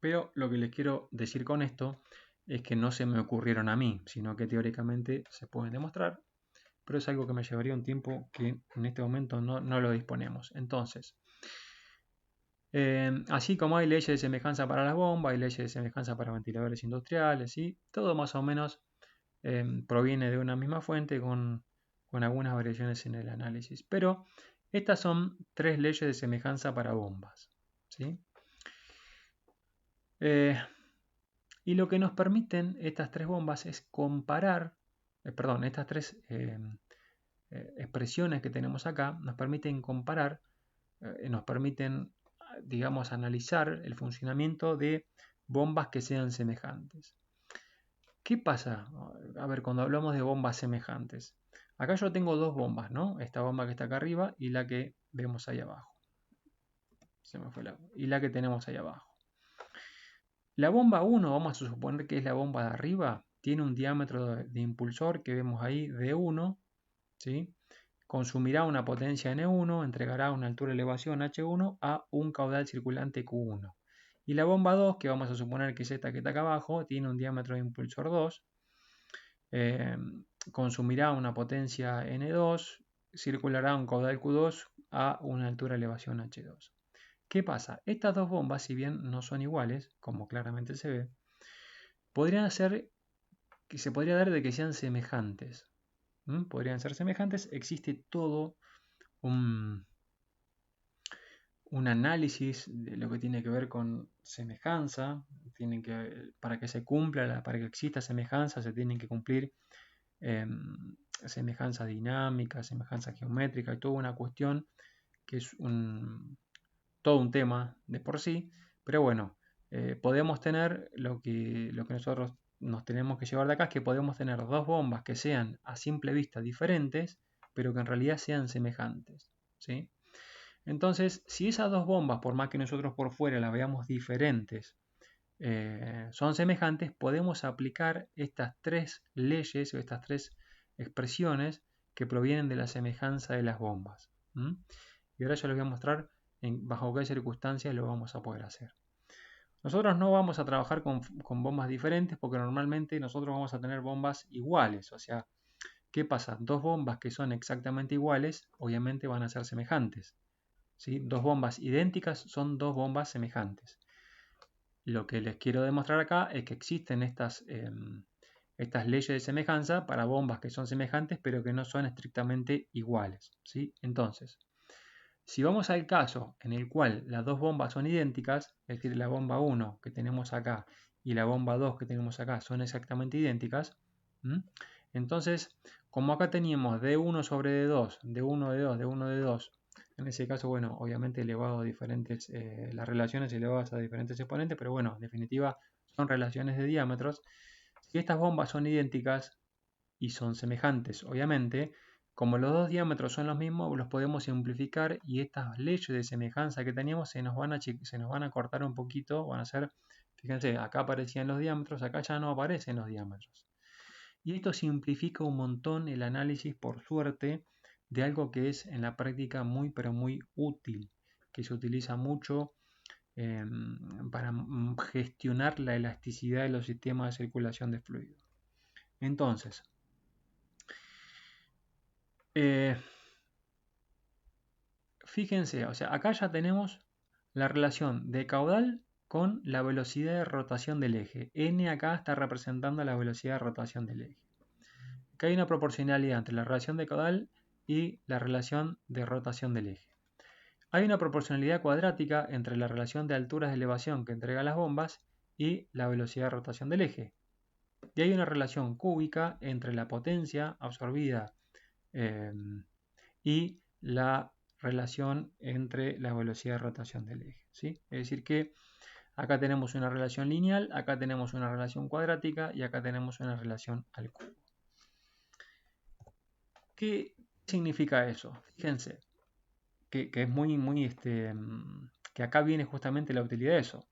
pero lo que les quiero decir con esto es que no se me ocurrieron a mí, sino que teóricamente se pueden demostrar, pero es algo que me llevaría un tiempo que en este momento no lo disponemos. Entonces, así como hay leyes de semejanza para las bombas, hay leyes de semejanza para ventiladores industriales, ¿sí? Todo más o menos proviene de una misma fuente con algunas variaciones en el análisis. Pero estas son tres leyes de semejanza para bombas, ¿sí? Y lo que nos permiten estas tres bombas es comparar, estas tres expresiones que tenemos acá nos permiten comparar, nos permiten, digamos, analizar el funcionamiento de bombas que sean semejantes. ¿Qué pasa? A ver, cuando hablamos de bombas semejantes, Acá yo tengo dos bombas, ¿no? Esta bomba que está acá arriba y la que vemos ahí abajo. Se me fue y la que tenemos ahí abajo. La bomba 1, vamos a suponer que es la bomba de arriba, tiene un diámetro de impulsor que vemos ahí de 1, ¿sí? Consumirá una potencia N1, entregará una altura de elevación H1 a un caudal circulante Q1. Y la bomba 2, que vamos a suponer que es esta que está acá abajo, tiene un diámetro de impulsor 2, consumirá una potencia N2, circulará un caudal Q2 a una altura de elevación H2. ¿Qué pasa? Estas dos bombas, si bien no son iguales, como claramente se ve, podrían ser, que se podría dar de que sean semejantes. Podrían ser semejantes. Existe todo un análisis de lo que tiene que ver con semejanza. Para que se cumpla, para que exista semejanza, se tienen que cumplir semejanza dinámica, semejanza geométrica, y toda una cuestión que es todo un tema de por sí, pero bueno, podemos tener lo que nosotros nos tenemos que llevar de acá, es que podemos tener dos bombas que sean a simple vista diferentes, pero que en realidad sean semejantes, ¿sí? Entonces, si esas dos bombas, por más que nosotros por fuera las veamos diferentes, son semejantes, podemos aplicar estas tres leyes o estas tres expresiones que provienen de la semejanza de las bombas. Y ahora yo les voy a mostrar bajo qué circunstancias lo vamos a poder hacer. Nosotros no vamos a trabajar con bombas diferentes porque normalmente nosotros vamos a tener bombas iguales. O sea, ¿qué pasa? Dos bombas que son exactamente iguales, obviamente van a ser semejantes, ¿sí? Dos bombas idénticas son dos bombas semejantes. Lo que les quiero demostrar acá es que existen estas leyes de semejanza para bombas que son semejantes pero que no son estrictamente iguales, ¿sí? Entonces, si vamos al caso en el cual las dos bombas son idénticas, es decir, la bomba 1 que tenemos acá y la bomba 2 que tenemos acá son exactamente idénticas, entonces, como acá teníamos D1 sobre D2, D1 de 2, D1 de 2, en ese caso, bueno, obviamente elevado a diferentes, las relaciones elevadas a diferentes exponentes, pero bueno, en definitiva son relaciones de diámetros. Si estas bombas son idénticas y son semejantes, obviamente, como los dos diámetros son los mismos, los podemos simplificar y estas leyes de semejanza que teníamos se nos van a cortar un poquito, van a ser, fíjense, acá aparecían los diámetros, acá ya no aparecen los diámetros. Y esto simplifica un montón el análisis, por suerte, de algo que es en la práctica muy pero muy útil, que se utiliza mucho para gestionar la elasticidad de los sistemas de circulación de fluidos. Entonces, fíjense, o sea, acá ya tenemos la relación de caudal con la velocidad de rotación del eje. N acá está representando la velocidad de rotación del eje. Acá hay una proporcionalidad entre la relación de caudal y la relación de rotación del eje. Hay una proporcionalidad cuadrática entre la relación de alturas de elevación que entregan las bombas y la velocidad de rotación del eje. Y hay una relación cúbica entre la potencia absorbida y la relación entre la velocidad de rotación del eje, ¿sí? Es decir que acá tenemos una relación lineal, acá tenemos una relación cuadrática y acá tenemos una relación al cubo. ¿Qué significa eso? Fíjense que es muy que acá viene justamente la utilidad de eso.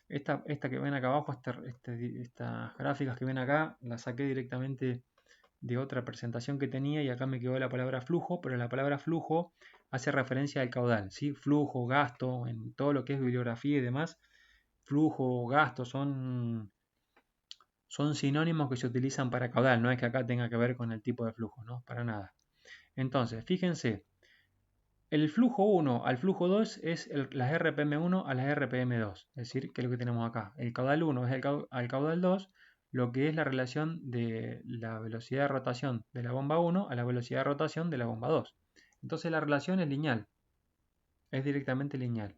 Esta que ven acá abajo, estas gráficas que ven acá, las saqué directamente de otra presentación que tenía y acá me quedó la palabra flujo, pero la palabra flujo hace referencia al caudal, ¿sí? Flujo, gasto, en todo lo que es bibliografía y demás, flujo, gasto son sinónimos que se utilizan para caudal, no es que acá tenga que ver con el tipo de flujo, ¿no? Para nada. Entonces, fíjense, el flujo 1 al flujo 2 es las RPM1 a las RPM2, es decir, que es lo que tenemos acá. El caudal 1 es al caudal 2, lo que es la relación de la velocidad de rotación de la bomba 1 a la velocidad de rotación de la bomba 2. Entonces la relación es lineal, es directamente lineal.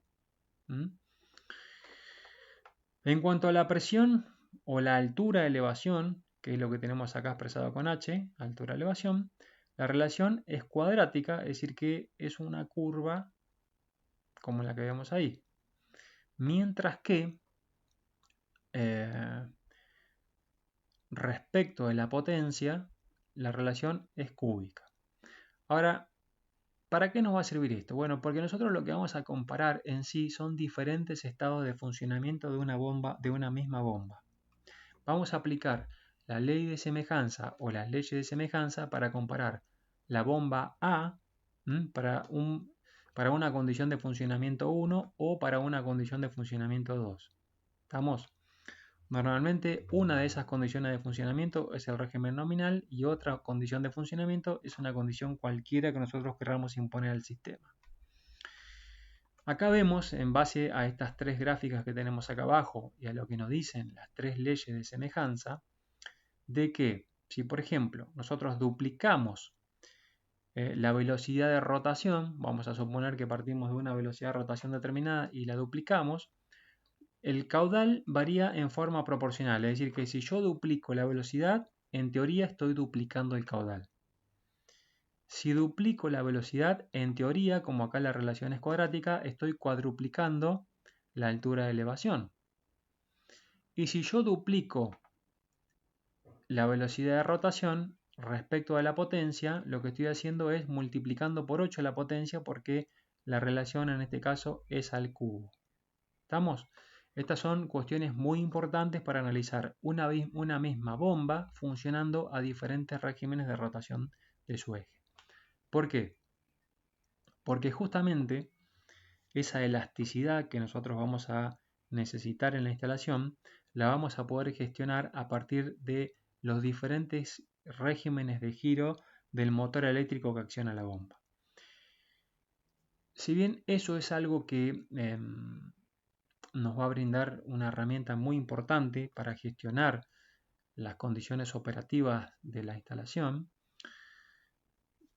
En cuanto a la presión o la altura de elevación, que es lo que tenemos acá expresado con H, altura de elevación, la relación es cuadrática, es decir que es una curva como la que vemos ahí. Mientras que respecto de la potencia, la relación es cúbica. Ahora, ¿para qué nos va a servir esto? Bueno, porque nosotros lo que vamos a comparar en sí son diferentes estados de funcionamiento de una bomba, de una misma bomba. Vamos a aplicar la ley de semejanza o las leyes de semejanza para comparar la bomba A para una condición de funcionamiento 1 o para una condición de funcionamiento 2. ¿Estamos? Normalmente una de esas condiciones de funcionamiento es el régimen nominal y otra condición de funcionamiento es una condición cualquiera que nosotros queramos imponer al sistema. Acá vemos, en base a estas tres gráficas que tenemos acá abajo y a lo que nos dicen las tres leyes de semejanza, de que si por ejemplo nosotros duplicamos la velocidad de rotación, vamos a suponer que partimos de una velocidad de rotación determinada y la duplicamos, el caudal varía en forma proporcional, es decir, que si yo duplico la velocidad, en teoría estoy duplicando el caudal. Si duplico la velocidad, en teoría, como acá la relación es cuadrática, estoy cuadruplicando la altura de elevación. Y si yo duplico la velocidad de rotación respecto a la potencia, lo que estoy haciendo es multiplicando por 8 la potencia porque la relación en este caso es al cubo. ¿Estamos? Estas son cuestiones muy importantes para analizar una misma bomba funcionando a diferentes regímenes de rotación de su eje. ¿Por qué? Porque justamente esa elasticidad que nosotros vamos a necesitar en la instalación la vamos a poder gestionar a partir de los diferentes regímenes de giro del motor eléctrico que acciona la bomba. Si bien eso es algo que nos va a brindar una herramienta muy importante para gestionar las condiciones operativas de la instalación,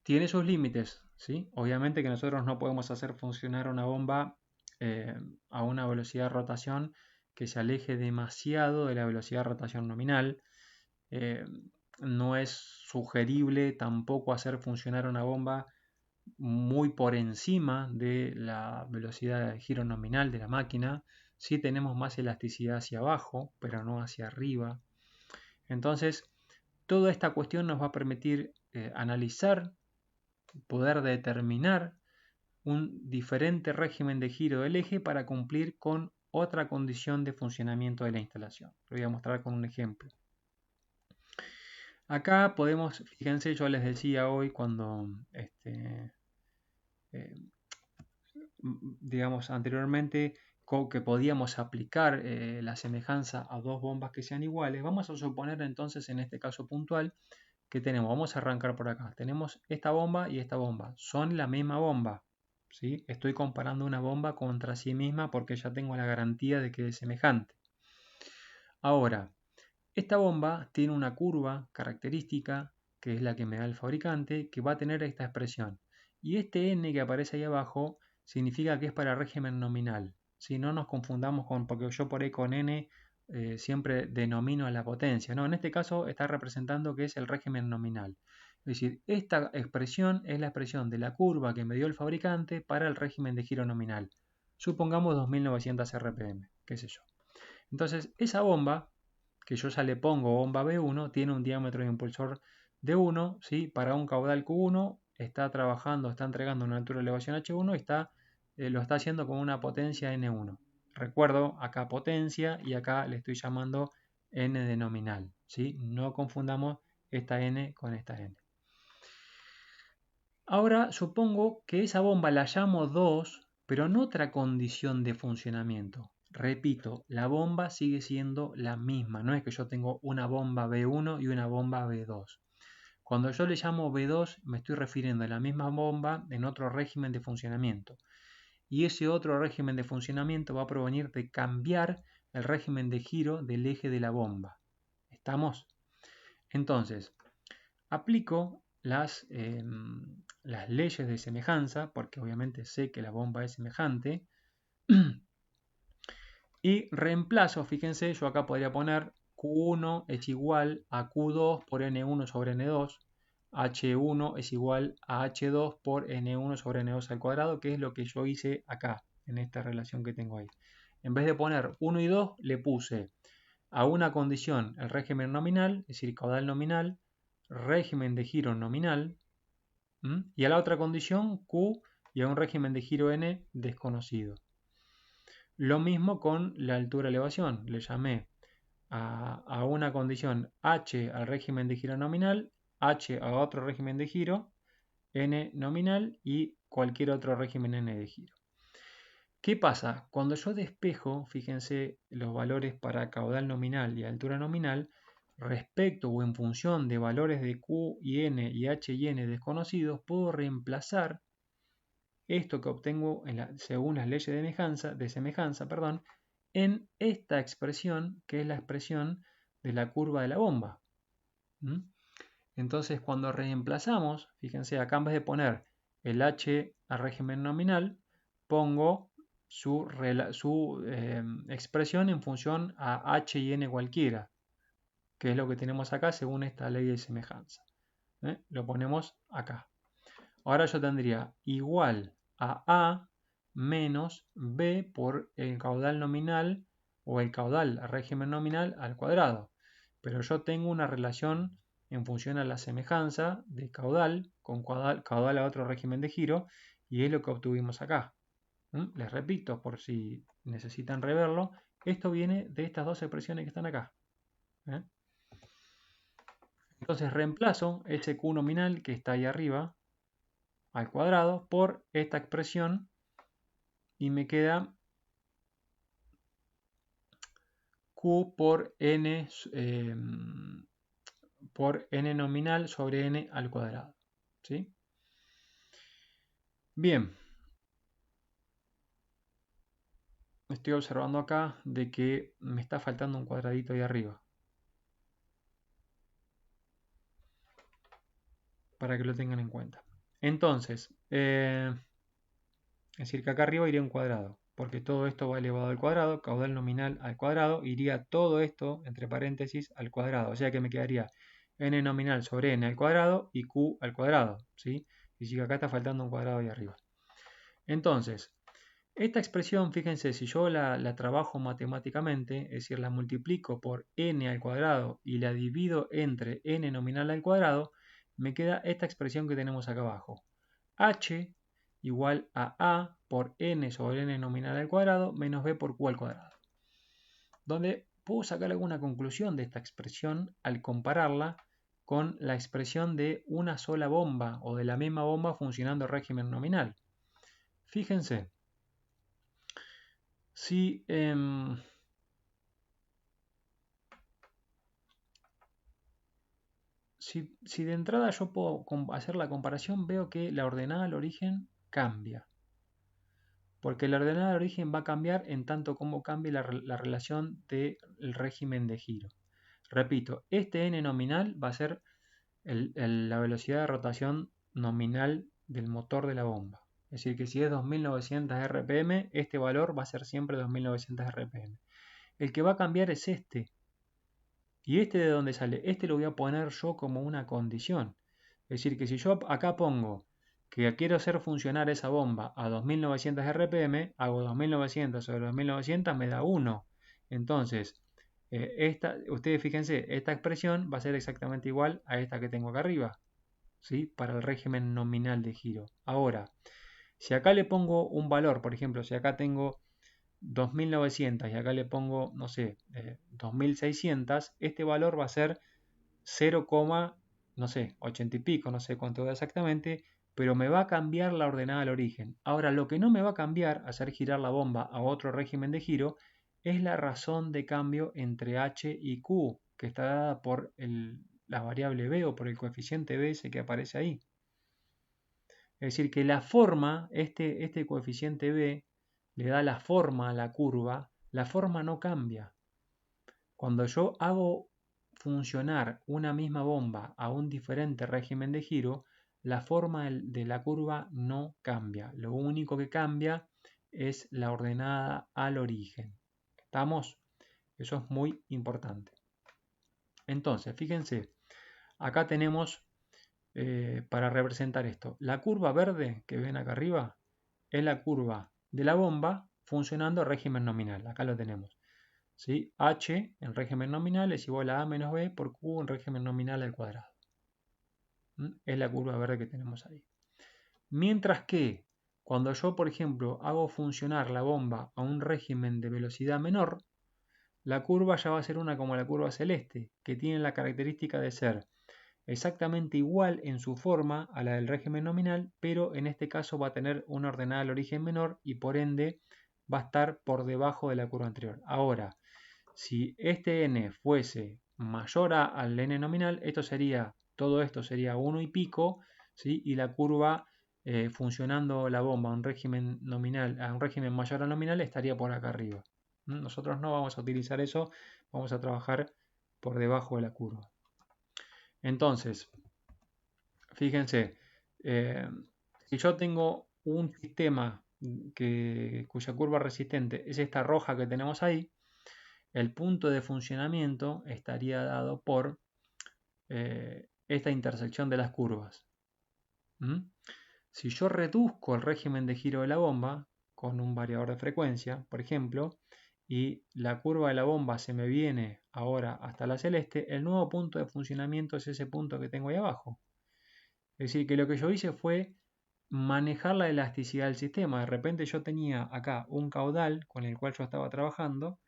tiene sus límites, ¿sí? Obviamente que nosotros no podemos hacer funcionar una bomba a una velocidad de rotación que se aleje demasiado de la velocidad de rotación nominal. No es sugerible tampoco hacer funcionar una bomba muy por encima de la velocidad de giro nominal de la máquina. Sí tenemos más elasticidad hacia abajo, pero no hacia arriba. Entonces, toda esta cuestión nos va a permitir analizar, poder determinar un diferente régimen de giro del eje para cumplir con otra condición de funcionamiento de la instalación. Lo voy a mostrar con un ejemplo. Acá podemos, fíjense, yo les decía hoy cuando, digamos, anteriormente, que podíamos aplicar la semejanza a dos bombas que sean iguales. Vamos a suponer entonces en este caso puntual que tenemos, vamos a arrancar por acá, tenemos esta bomba y esta bomba, son la misma bomba, ¿sí? Estoy comparando una bomba contra sí misma porque ya tengo la garantía de que es semejante. Ahora, esta bomba tiene una curva característica, que es la que me da el fabricante, que va a tener esta expresión. Y este n que aparece ahí abajo significa que es para régimen nominal. Si no nos confundamos con, porque yo por ahí con n siempre denomino a la potencia. No, en este caso está representando que es el régimen nominal. Es decir, esta expresión es la expresión de la curva que me dio el fabricante para el régimen de giro nominal. Supongamos 2900 RPM, qué sé yo. Entonces, esa bomba, que yo ya le pongo bomba B1, tiene un diámetro de impulsor de 1, ¿sí? Para un caudal Q1, está trabajando, está entregando una altura de elevación H1 y lo está haciendo con una potencia N1. Recuerdo, acá potencia y acá le estoy llamando N de nominal, ¿sí? No confundamos esta N con esta N. Ahora supongo que esa bomba la llamo 2, pero en otra condición de funcionamiento. Repito, la bomba sigue siendo la misma, no es que yo tengo una bomba B1 y una bomba B2. Cuando yo le llamo B2 me estoy refiriendo a la misma bomba en otro régimen de funcionamiento. Y ese otro régimen de funcionamiento va a provenir de cambiar el régimen de giro del eje de la bomba. ¿Estamos? Entonces, aplico las leyes de semejanza, porque obviamente sé que la bomba es semejante, y reemplazo, fíjense, yo acá podría poner Q1 es igual a Q2 por N1 sobre N2, H1 es igual a H2 por N1 sobre N2 al cuadrado, que es lo que yo hice acá, en esta relación que tengo ahí. En vez de poner 1 y 2, le puse a una condición el régimen nominal, es decir, caudal nominal, régimen de giro nominal, y a la otra condición Q y a un régimen de giro N desconocido. Lo mismo con la altura elevación, le llamé a una condición H al régimen de giro nominal, H a otro régimen de giro, N nominal y cualquier otro régimen N de giro. ¿Qué pasa? Cuando yo despejo, fíjense los valores para caudal nominal y altura nominal, respecto o en función de valores de Q y N y H y N desconocidos, puedo reemplazar esto que obtengo según las leyes de semejanza, en esta expresión que es la expresión de la curva de la bomba. Entonces cuando reemplazamos, fíjense acá en vez de poner el H al régimen nominal, pongo su expresión en función a H y N cualquiera, que es lo que tenemos acá según esta ley de semejanza. Lo ponemos acá. Ahora yo tendría igual a A menos B por el caudal nominal o el caudal al régimen nominal al cuadrado. Pero yo tengo una relación en función a la semejanza de caudal con caudal a otro régimen de giro y es lo que obtuvimos acá. Les repito, por si necesitan reverlo, esto viene de estas dos expresiones que están acá. Entonces reemplazo ese Q nominal que está ahí arriba al cuadrado por esta expresión y me queda Q por n nominal sobre n al cuadrado. ¿Sí? Bien. Estoy observando acá de que me está faltando un cuadradito ahí arriba. Para que lo tengan en cuenta. Entonces, es decir que acá arriba iría un cuadrado, porque todo esto va elevado al cuadrado, caudal nominal al cuadrado, iría todo esto, entre paréntesis, al cuadrado. O sea que me quedaría n nominal sobre n al cuadrado y q al cuadrado, ¿sí? Y si acá está faltando un cuadrado ahí arriba. Entonces, esta expresión, fíjense, si yo la trabajo matemáticamente, es decir, la multiplico por n al cuadrado y la divido entre n nominal al cuadrado, me queda esta expresión que tenemos acá abajo. H igual a A por n sobre n nominal al cuadrado menos b por q al cuadrado. Donde puedo sacar alguna conclusión de esta expresión al compararla con la expresión de una sola bomba o de la misma bomba funcionando en régimen nominal. Fíjense, si de entrada yo puedo hacer la comparación, veo que la ordenada al origen cambia. Porque la ordenada de origen va a cambiar en tanto como cambie la relación del régimen de giro. Repito, este n nominal va a ser la velocidad de rotación nominal del motor de la bomba. Es decir, que si es 2900 RPM, este valor va a ser siempre 2900 RPM. El que va a cambiar es este. ¿Y este de dónde sale? Este lo voy a poner yo como una condición. Es decir, que si yo acá pongo que quiero hacer funcionar esa bomba a 2900 RPM, hago 2900 sobre 2900, me da 1. Entonces, ustedes fíjense, esta expresión va a ser exactamente igual a esta que tengo acá arriba, ¿sí? Para el régimen nominal de giro. Ahora, si acá le pongo un valor, por ejemplo, si acá tengo 2900 y acá le pongo, no sé, 2600, este valor va a ser 0, no sé, 80 y pico, no sé cuánto da exactamente, pero me va a cambiar la ordenada al origen. Ahora, lo que no me va a cambiar, hacer girar la bomba a otro régimen de giro, es la razón de cambio entre h y q, que está dada por la variable b o por el coeficiente b ese que aparece ahí. Es decir, que la forma, este coeficiente b, le da la forma a la curva, la forma no cambia. Cuando yo hago funcionar una misma bomba a un diferente régimen de giro, la forma de la curva no cambia. Lo único que cambia es la ordenada al origen. ¿Estamos? Eso es muy importante. Entonces, fíjense, acá tenemos, para representar esto, la curva verde que ven acá arriba es la curva de la bomba funcionando a régimen nominal. Acá lo tenemos. ¿Sí? H en régimen nominal es igual a A menos B por Q en régimen nominal al cuadrado. Es la curva verde que tenemos ahí. Mientras que cuando yo, por ejemplo, hago funcionar la bomba a un régimen de velocidad menor, la curva ya va a ser una como la curva celeste, que tiene la característica de ser exactamente igual en su forma a la del régimen nominal, pero en este caso va a tener una ordenada al origen menor y por ende va a estar por debajo de la curva anterior. Ahora, si este n fuese mayor al n nominal, todo esto sería 1 y pico, ¿sí? Y la curva funcionando la bomba a un régimen nominal, a un régimen mayor al nominal, estaría por acá arriba. Nosotros no vamos a utilizar eso, vamos a trabajar por debajo de la curva. Entonces, fíjense, si yo tengo un sistema cuya curva resistente es esta roja que tenemos ahí, el punto de funcionamiento estaría dado por esta intersección de las curvas. Si yo reduzco el régimen de giro de la bomba con un variador de frecuencia, por ejemplo, y la curva de la bomba se me viene ahora hasta la celeste, el nuevo punto de funcionamiento es ese punto que tengo ahí abajo. Es decir, que lo que yo hice fue manejar la elasticidad del sistema. De repente yo tenía acá un caudal con el cual yo estaba trabajando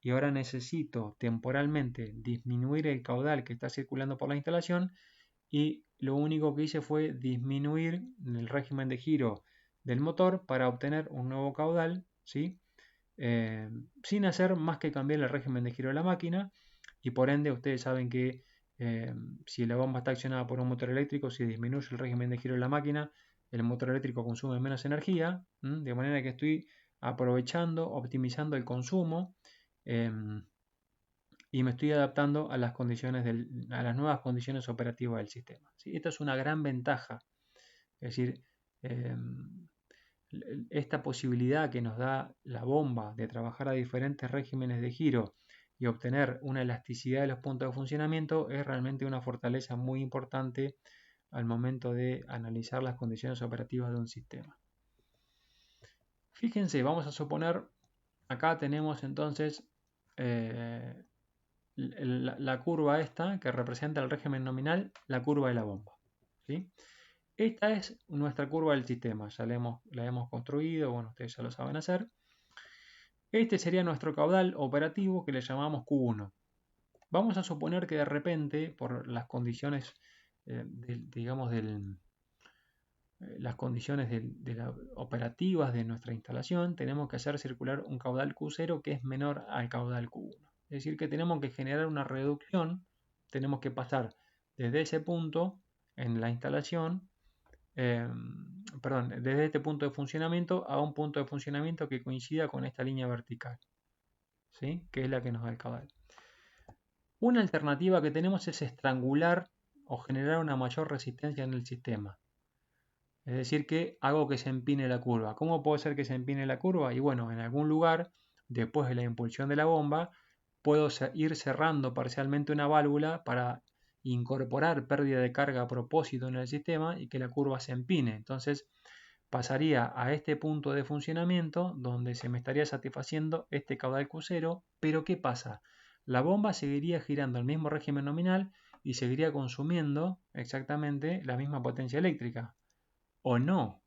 y ahora necesito temporalmente disminuir el caudal que está circulando por la instalación y lo único que hice fue disminuir el régimen de giro del motor para obtener un nuevo caudal, ¿sí? Sin hacer más que cambiar el régimen de giro de la máquina y por ende ustedes saben que si la bomba está accionada por un motor eléctrico, si disminuye el régimen de giro de la máquina, el motor eléctrico consume menos energía, de manera que estoy aprovechando, optimizando el consumo y me estoy adaptando a las nuevas condiciones operativas del sistema. ¿Sí? Esto es una gran ventaja, es decir, esta posibilidad que nos da la bomba de trabajar a diferentes regímenes de giro y obtener una elasticidad de los puntos de funcionamiento es realmente una fortaleza muy importante al momento de analizar las condiciones operativas de un sistema. Fíjense, vamos a suponer, acá tenemos entonces la curva esta que representa el régimen nominal, la curva de la bomba. ¿Sí? Esta es nuestra curva del sistema, ya la hemos construido, bueno, ustedes ya lo saben hacer. Este sería nuestro caudal operativo que le llamamos Q1. Vamos a suponer que de repente, por las condiciones, las condiciones operativas de nuestra instalación, tenemos que hacer circular un caudal Q0 que es menor al caudal Q1. Es decir, que tenemos que generar una reducción, tenemos que pasar desde ese punto en la instalación, desde este punto de funcionamiento a un punto de funcionamiento que coincida con esta línea vertical, ¿sí? Que es la que nos da el caudal. Una alternativa que tenemos es estrangular o generar una mayor resistencia en el sistema. Es decir, que hago que se empine la curva. ¿Cómo puede ser que se empine la curva? Y bueno, en algún lugar, después de la impulsión de la bomba, puedo ir cerrando parcialmente una válvula para incorporar pérdida de carga a propósito en el sistema y que la curva se empine. Entonces pasaría a este punto de funcionamiento donde se me estaría satisfaciendo este caudal Q0, pero ¿qué pasa? La bomba seguiría girando al mismo régimen nominal y seguiría consumiendo exactamente la misma potencia eléctrica. ¿O no?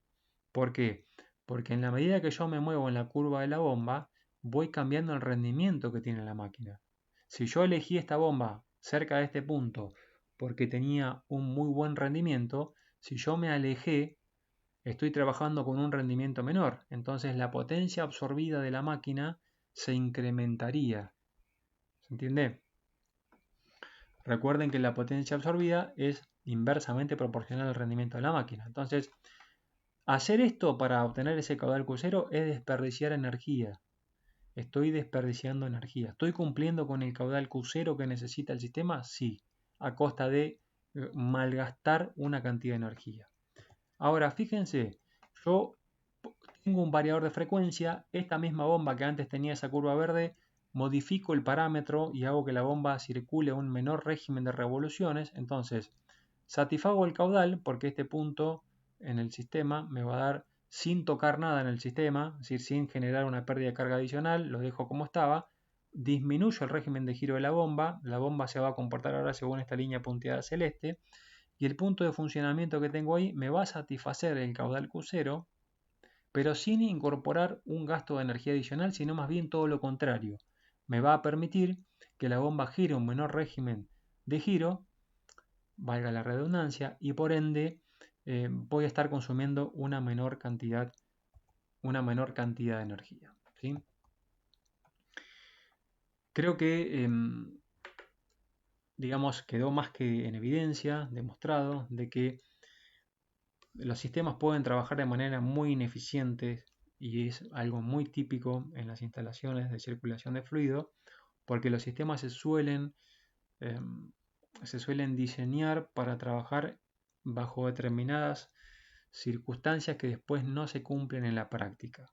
¿Por qué? Porque en la medida que yo me muevo en la curva de la bomba, voy cambiando el rendimiento que tiene la máquina. Si yo elegí esta bomba cerca de este punto porque tenía un muy buen rendimiento, si yo me alejé, estoy trabajando con un rendimiento menor. Entonces la potencia absorbida de la máquina se incrementaría. ¿Se entiende? Recuerden que la potencia absorbida es inversamente proporcional al rendimiento de la máquina. Entonces, hacer esto para obtener ese caudal Q0 es desperdiciar energía. Estoy desperdiciando energía. ¿Estoy cumpliendo con el caudal Q0 que necesita el sistema? Sí, a costa de malgastar una cantidad de energía. Ahora, fíjense, yo tengo un variador de frecuencia, esta misma bomba que antes tenía esa curva verde, modifico el parámetro y hago que la bomba circule a un menor régimen de revoluciones, entonces satisfago el caudal porque este punto en el sistema me va a dar sin tocar nada en el sistema, es decir, sin generar una pérdida de carga adicional, lo dejo como estaba, disminuyo el régimen de giro de la bomba se va a comportar ahora según esta línea punteada celeste, y el punto de funcionamiento que tengo ahí me va a satisfacer el caudal Q0, pero sin incorporar un gasto de energía adicional, sino más bien todo lo contrario. Me va a permitir que la bomba gire un menor régimen de giro, valga la redundancia, y por ende voy a estar consumiendo una menor cantidad de energía, ¿sí? Creo que digamos, quedó más que en evidencia, demostrado, de que los sistemas pueden trabajar de manera muy ineficiente y es algo muy típico en las instalaciones de circulación de fluido, porque los sistemas eh, se suelen diseñar para trabajar bajo determinadas circunstancias que después no se cumplen en la práctica.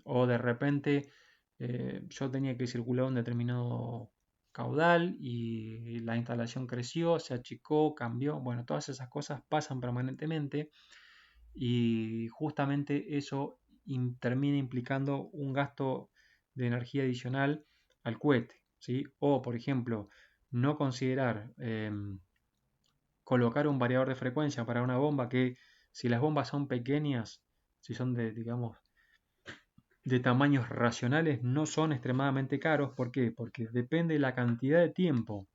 O de repente yo tenía que circular un determinado caudal y la instalación creció, se achicó, cambió. Bueno, todas esas cosas pasan permanentemente y justamente eso termina implicando un gasto de energía adicional al cohete, ¿sí? O, por ejemplo, no considerar colocar un variador de frecuencia para una bomba que si las bombas son pequeñas, si son de, digamos, de tamaños racionales, no son extremadamente caros. ¿Por qué? Porque depende de la cantidad de tiempo.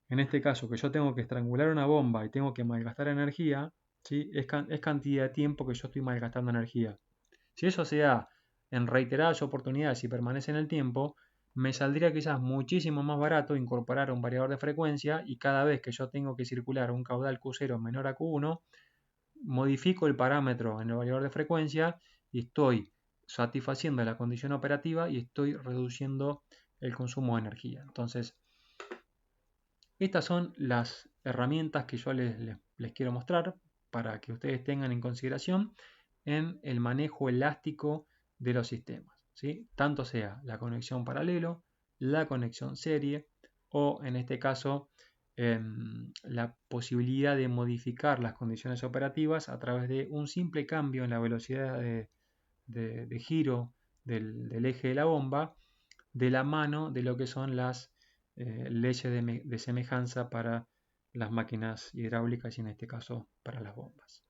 En este caso, que yo tengo que estrangular una bomba y tengo que malgastar energía, ¿sí? Es cantidad de tiempo que yo estoy malgastando energía. Si eso se da en reiteradas oportunidades y permanece en el tiempo, me saldría quizás muchísimo más barato incorporar un variador de frecuencia y cada vez que yo tengo que circular un caudal Q0 menor a Q1, modifico el parámetro en el variador de frecuencia y estoy satisfaciendo la condición operativa y estoy reduciendo el consumo de energía. Entonces, estas son las herramientas que yo les quiero mostrar para que ustedes tengan en consideración en el manejo elástico de los sistemas, ¿sí? Tanto sea la conexión paralelo, la conexión serie o en este caso la posibilidad de modificar las condiciones operativas a través de un simple cambio en la velocidad de giro del eje de la bomba de la mano de lo que son las leyes de semejanza para las máquinas hidráulicas y en este caso para las bombas.